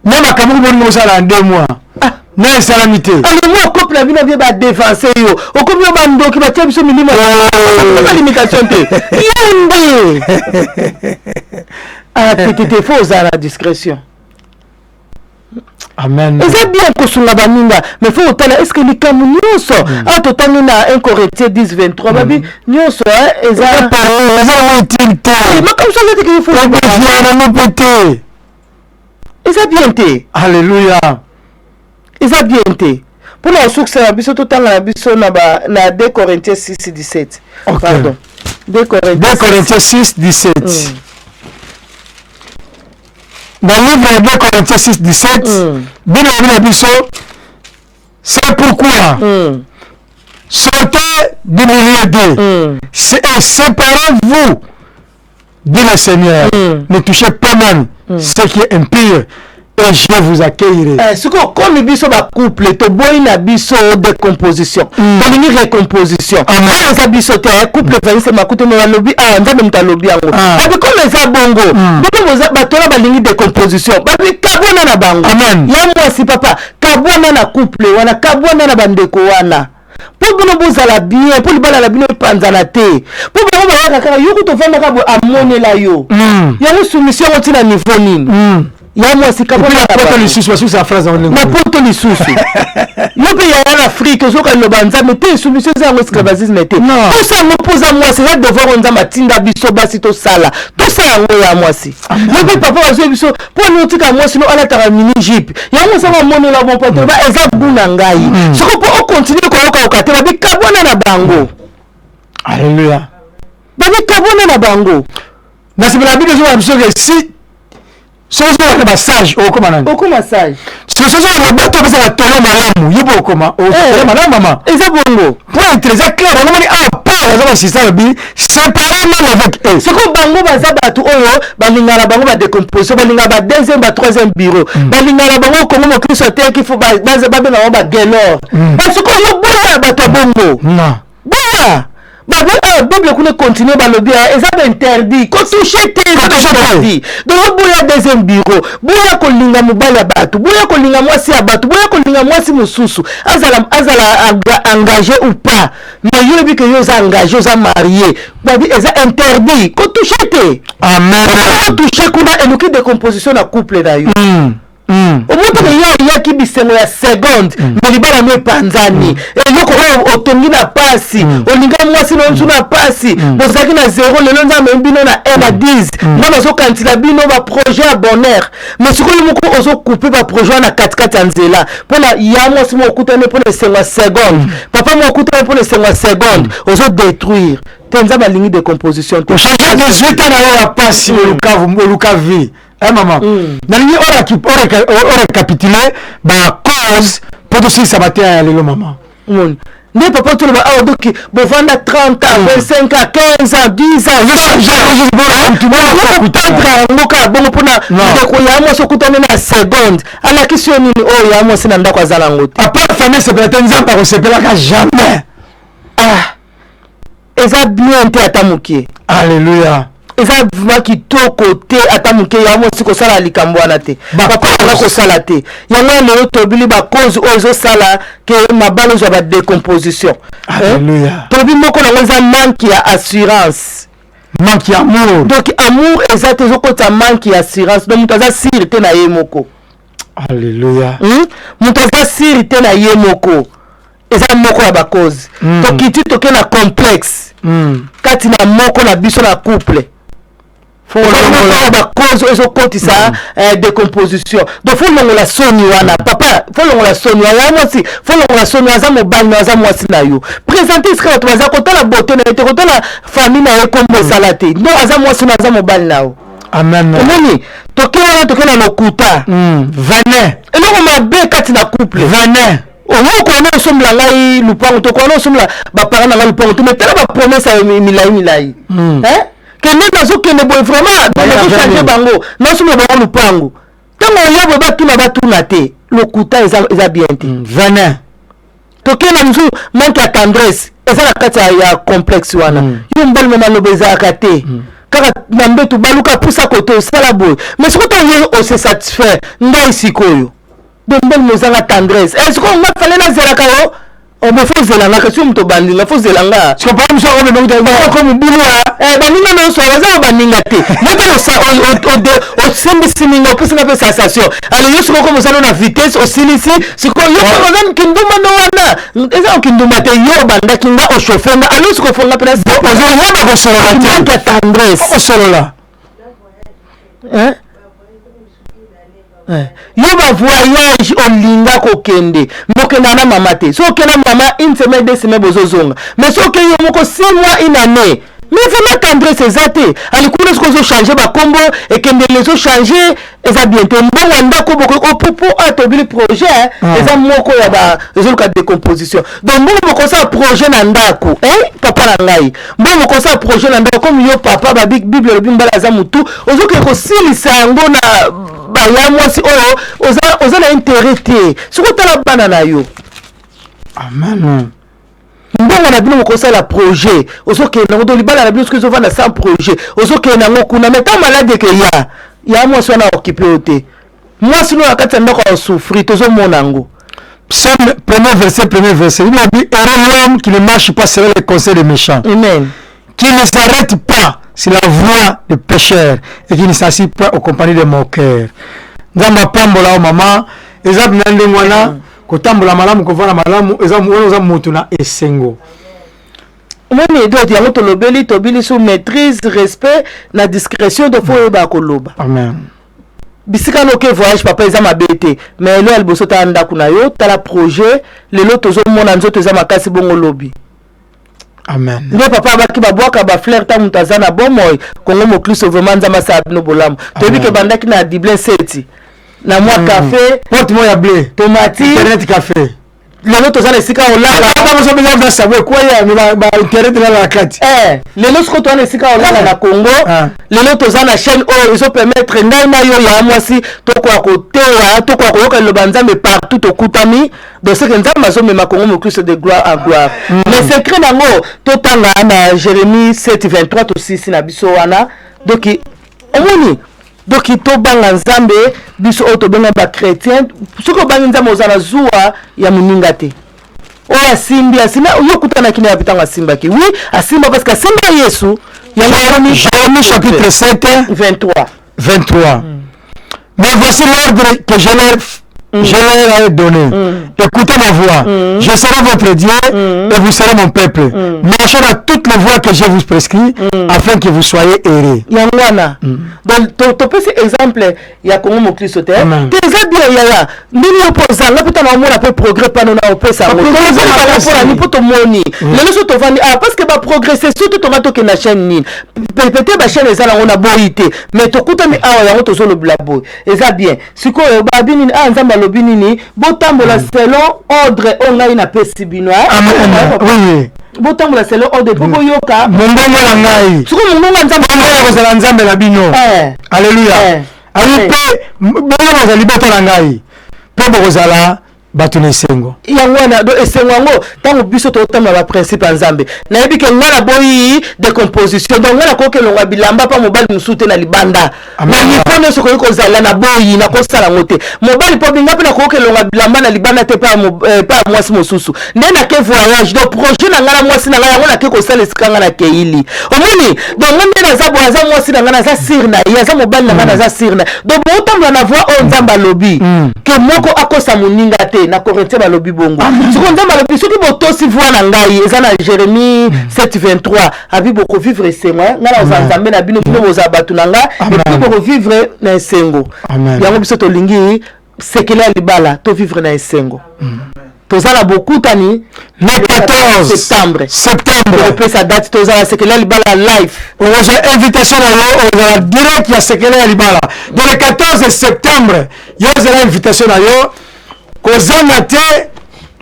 même akamu bon mo sala en 2 mois na salamité alors moi couple la bino bien ba défenser yo o comme yo ba ndoki ba tiebiso minima pas limitation te yende te faut la discrétion. Amen. Et c'est bien que sur la baninga, mais faut autant est-ce que les camunioso a totalement na 1 Corinthiens 10 23 babi nyoso et ça parole utilité. Mais comme ça c'est qu'il faut le péter. Et ça bien té. Alléluia. Et ça bien té. Pour la succès na biso total na biso na 2 Corinthiens 6 17. Pardon. 2 Corinthiens 6 17. Dans le livre de 2 Corinthiens 6, 17, c'est pourquoi sortez du milieu d'eux et séparez-vous, dit le Seigneur. Ne touchez pas même ce qui est impur et je vous accueillerai. Ce qu'on comme biso ba couple to boy na biso décomposition to ni recomposition ah ça biso te couple va se makuto na lobby nzambe mtalobi yango parce que comme ça bongo bino ba tola ba lingi décomposition ba bi kabona na bango amen ya moi si papa kabona na couple wana kabona na bandeko wana pour bono bozala bien pour libala la bino panzala te pour bono ba kaka yo ko to vanda ka bo amonela yo ya mo soumission otina niveau nini ya moi si kabona na poto lisusu sur sa phrase en na poto lisusu yo pe ya en Afrique zo ka lobanza mais te soumission za ngo esclavagisme te tout ça me pose à moi c'est devoir on za matinda biso basi to sala tout ça ngo ya moi si yo pe papa wa biso pour nous tika moi sino ala tara mini jeep ya moi ça va mono la bon poto ba eza buna ngai soko po continuer ko yoka okate ba bi kabona na bango alléluia ba bi kabona na bango na sibila biso zo biso si soki ozalaka basage okoma nani okoma sage soki ozalaka bato opesaka tolo malamu ye mpo okoma otolo malamu mama eza bongo po être eza clair bangomoni awa pa baza basista lobi séparément avec eux soko bango baza bato oyo balingana bango badécomposition balingana ba deuxième ba troisième bureau balingana bango kongo mokristo ateki fo babenga bango bagelor basiko yo boya bato bongo boya Bible qu'on continue à le dire, ils ont interdit, qu'on touche interdit. Donc boya deuxième bureau, boya qu'on linga mobile batu, boya qu'on linga moi si abatu, boya qu'on linga moi si mususu, azala engagé ou pas, mais yo bi que yo engagé, yo marié, babi ils ont interdit, qu'on touche te. Amen. Qu'on touche qu'on a évoqué des compositions à couple d'ailleurs. Au moins que ya ki bisengo ya seconde mais libala no panzani et yoko otongi na pasi olinga mwasi no nsuna pasi bozaki na 0 lelo nzambe mbino na 1 à 10 ngana zo kantila bino ba projet à bonheur mais sikoyo moko ozo couper ba projet na 4 nzela pona ya mwasi mo okutane pona sengo seconde papa mo okutane pona sengo seconde ozo détruire tenza ba ligne de composition to changer 18 ans na ya pasi le lukavi. Eh maman, nalingi ora récapituler ba cause pour tout ça baté à lelo maman. Ne papa tout le ba a doki bo vanda 30 ans, 25 ans, 15 ans, 10 ans, yo changer tu vas écouter ngoka bongo pona ko ya mo sokutana na seconde. Ala question ni o ya mo sina ndako azala ngote. Après famille c'est peut-être nzamba ko sepela ka jamais. Ah. Eza bien te atamuki. Alléluia. Eza vraiment qui to côté atamuke ya mo siko sala likambo wana te papa na ko sala te yango le tobili ba cause ozo sala que mabalo zo ba décomposition. Alléluia. Tobi moko na ngeza manque ya assurance, manque ya amour. Donc amour exact ezo kota manque ya assurance donc mutaza sirite na ye moko. Alléluia. Mutaza sirite na ye moko eza moko ya ba cause to kiti to ke na complexe kati na moko na biso na couple faut la cause ezo kotisa décomposition donc faut longola soni wana papa faut longola soni wana mwasi faut longola soni aza mobali na aza mwasi na yo présenter ce que tu vas ko la beauté na te ko la famille na ekombo salate non aza mwasi na aza mobali na yo. Amen. Omoni tokela na lokuta vanet eloko mabe kati na couple vanet omoko na osomla ngai lupango to ko na osomla ba parana ngai lupango to metela ba promesse ya milai que ne nazo kende boy vraiment nazo changer bango nazo me bango lupango tango yabo batuna batuna te lokuta eza bien te vanet to kena mzu manque ya tendresse eza na kati ya complexe wana yo mbali mema lobeza kate kaka nambe to baluka pusa koto sala boy mais siko to yo se satisfaire ngai sikoyo mbali mozanga tendresse est-ce qu'on va fallait na zera kayo on me faut zelanga kasi mto bandinga faut zelanga siko pa mso ko me ndo ko mbulwa baninga no so baza baninga te moto sa o sembi sininga pour na sensation alors yo siko ko mosalo na vitesse o silisi siko yo ko zan kinduma no wana eza kinduma te yo banda kinga o chauffeur alors siko fonga place o zo yama ko solo la tendresse o solo la yo ba voyage olinga kokende mokenda na mama te so okenda mama une semaine 2 semaines bozozonga mais so ke yo moko 6 mois une année mais vraiment tendresse ezate alikuna siko zo changer ba combo et kende les zo changer eza bien te mbongo ndako boko opopo atobili projet eza moko ya ba zo ka décomposition donc mbongo boko sa projet na ndako papa na ngai mbongo boko sa projet na ndako comme yo papa ba big bible le bimbala za mutu ozo ke ko silisa yango na ba ya mwasi oyo oza na intérêt te siko tala bana na yo. Amen. Mbongo na bino mokosala projet ozokenda ngo libala na bino soki ezovanda sans projet ozokenda ngo kuna mais tant malade ke ya mwasi wana occupé te mwasi no akati ya ndako asouffrir tozomona yango. Psaume premier verset il a dit heureux l'homme qui ne marche pas selon les conseils des méchants. Amen. Qui ne s'arrête pas sur la voie des pécheurs et qui ne s'assied pas aux compagnies des moqueurs. Nzamba pambola o mama ezab nande ngwana kotambola malamu kovana malamu eza mutu na esengo. Moni edo yango tolobeli tobili sous maîtrise respect na discrétion de fo ba koloba. Amen. Bisika no ke voyage papa eza mabete mais lo alboso ta ndako na yo tala projet lelo tozo mona nzoto eza makasi bongo lobi. Amen. Le papa baki babwaka ba fleur ta mutazana bomoy Kongo mokliso vraiment nzama sa bino bolamu tobi ke bandaki na dible seti na moi café porte moi ya blé tomate internet café lelo tozana esika olala kama so bila vya sabwe kwa ya ba internet la kati lelo siko tozana esika olala na Congo lelo tozana chaîne o iso permettre ndai na yo ya mwasi tokwa koteya tokwa koyoka lo banzambe partout okutami de ce que nzambe azomema Congo mokristo de gloire en gloire mais secret nango totanga na Jérémie 7:23 to 6 na biso wana donc omoni donc to banga nzambe biso auto benga ba chrétien soko banga nzambe ozana zuwa ya muninga te o asimbi asina yo kutana kina vitanga simba ki oui asimba parce que asimba Yesu ya Jérémie chapitre 7 23 mais voici l'ordre que je leur ai donné. Écoutez ma voix. Je serai votre Dieu et vous serez mon peuple. Marchez dans toutes les voies que je vous prescris afin que vous soyez heureux. Yangwana. Donc, tu peux ces exemples. Il y a comment mon Christ te. Tes bien yaya. Nini opposant. Là peut-être on a peu progrès pas non opposé ça. Ni pour ton moni. Les autres te vendent parce que va progresser surtout tomato que na chaîne ni. Peut-être ba chaîne les ala on a boité. Mais to kuta mi awa ya to zo le blabo. Et ça bien. Siko ba bini nzamba lobinini botambola selon ordre on a une apesi binoa oui botambola selon ordre popo yoka mungongo na ngai suko mungongo nzambe kozala nzambe la bino alléluia ali pe bana bazali bato na ngai pe bokozala bato na esengo yangwana do esengo ngo tango biso to tamba ba principe nzambe na yebi ke ngana boyi décomposition donc ngana ko ke longa bilamba pa mobali musute na libanda na nipono soko ko zala na boyi na ko sala ngote mobali po binga pe na ko ke longa bilamba na libanda te pa mwasi mosusu ndena ke voyage donc projet na ngana mwasi na ngana ngona ke ko sala sikanga na keili omoni donc ngana za bo za mwasi na ngana za sirna ya za mobali na ngana za sirna donc bo tamba na voix on nzamba lobi ke moko akosa muninga te na Corinthiens balobi bongo siko nzamba lobi soki botosi voix na ngai eza na Jérémie 7:23 abi boko vivre sengo ngala ozanzambe na bino bino boza batu na nga et puis boko vivre na esengo yango biso tolingi sekele ya libala to vivre na esengo tozala bokutani le 14 septembre pe sa date tozala sekele ya libala live oza invitation na yo oza direct ya sekele ya libala donc le 14 septembre yo zela invitation na yo kozanga te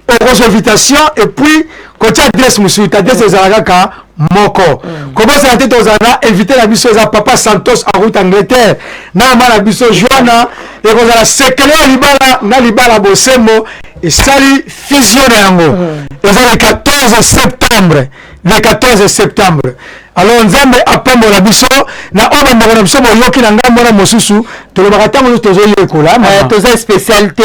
okozo invitation et puis kotia adresse mususu ta adresse ezalaka ka moko kobosana te tozala invité na biso eza papa Santos en route Angleterre na mama na biso Joana ekozala sekele ya libala na libala bosembo esali fusion yango eza le 14 septembre le 14 septembre alors nzambe apambola biso na oyo bamboko na biso boyoki na ngambo na mosusu tolobaka ntango nyonso tozoyekola toza spécialité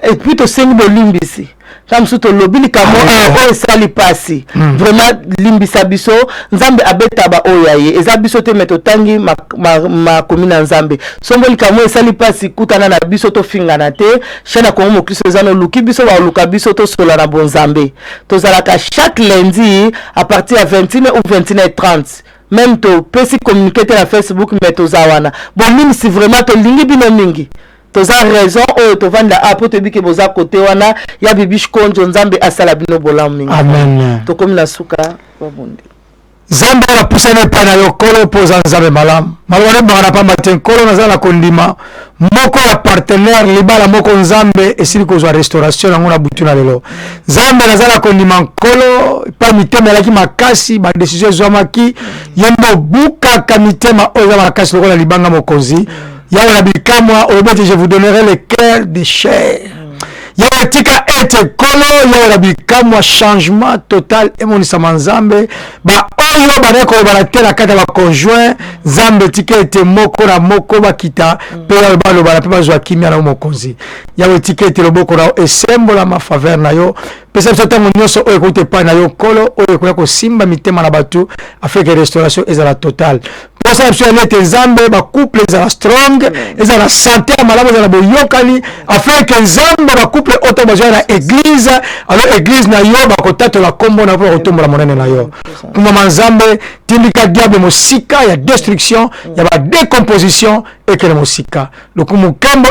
et puis tosengi bolimbisi comme si tu lobby likamo oyo esali pasi vraiment limbisa biso nzambe abeta ba oyo yaye eza biso te meto tangi ma komina nzambe sombo likamo esali pasi kutana na biso to fingana te chana Kongo mokristo zano luki biso ba luka biso to sola na bonzambe tozalaka chaque lundi à partir à 21h ou 21h30 même to pesi communiquer na Facebook mais tozawana bon mini si vraiment to lingi bino mingi toza raison oyo tovanda apo tobi ke boza côté wana ya bibish konjo nzambe asala bino bolamu mingi amen tokomi na suka babundi nzambe apusana epai na yo kolo poza nzambe malamu malwane bangana pamba te nkolo nazala na kondima moko ya partenaire libala moko nzambe esili kozwa restauration yango na butu na lelo nzambe nazala na kondima nkolo epai mitema elaki makasi badesizio ezwamaki yembo bukaka mitema oyo eza makasi lokola libanga mokonzi yawe na bikamwa olobete je vous donnerai le cœur de chair yawe tika ete kolo yawe na bikamwa changement total emonisama nzambe ba oyo baneko bana te na kati ya baconjoint nzambe tika ete moko na moko bakita mpe yawe balobana mpe bazwa kimia na mokonzi yawe tika ete loboko na yo esembola mafavere na yo pesa biso ntango nyonso oyo ekouta epai na yo kolo oyo ekoya kosimba mitema na bato afeke restauration ezala total mposa biso ya nete nzambe bacouple ezala strong ezala santé ya malamu ezala boyokani afeke nzambe bacouple oto bazwa na église alors église na yo bakotatola kombo na mpona kotombola monene na yo kumama nzambe tindika diable mosika ya destruction ya badécomposition ekele mosika lokumu kambo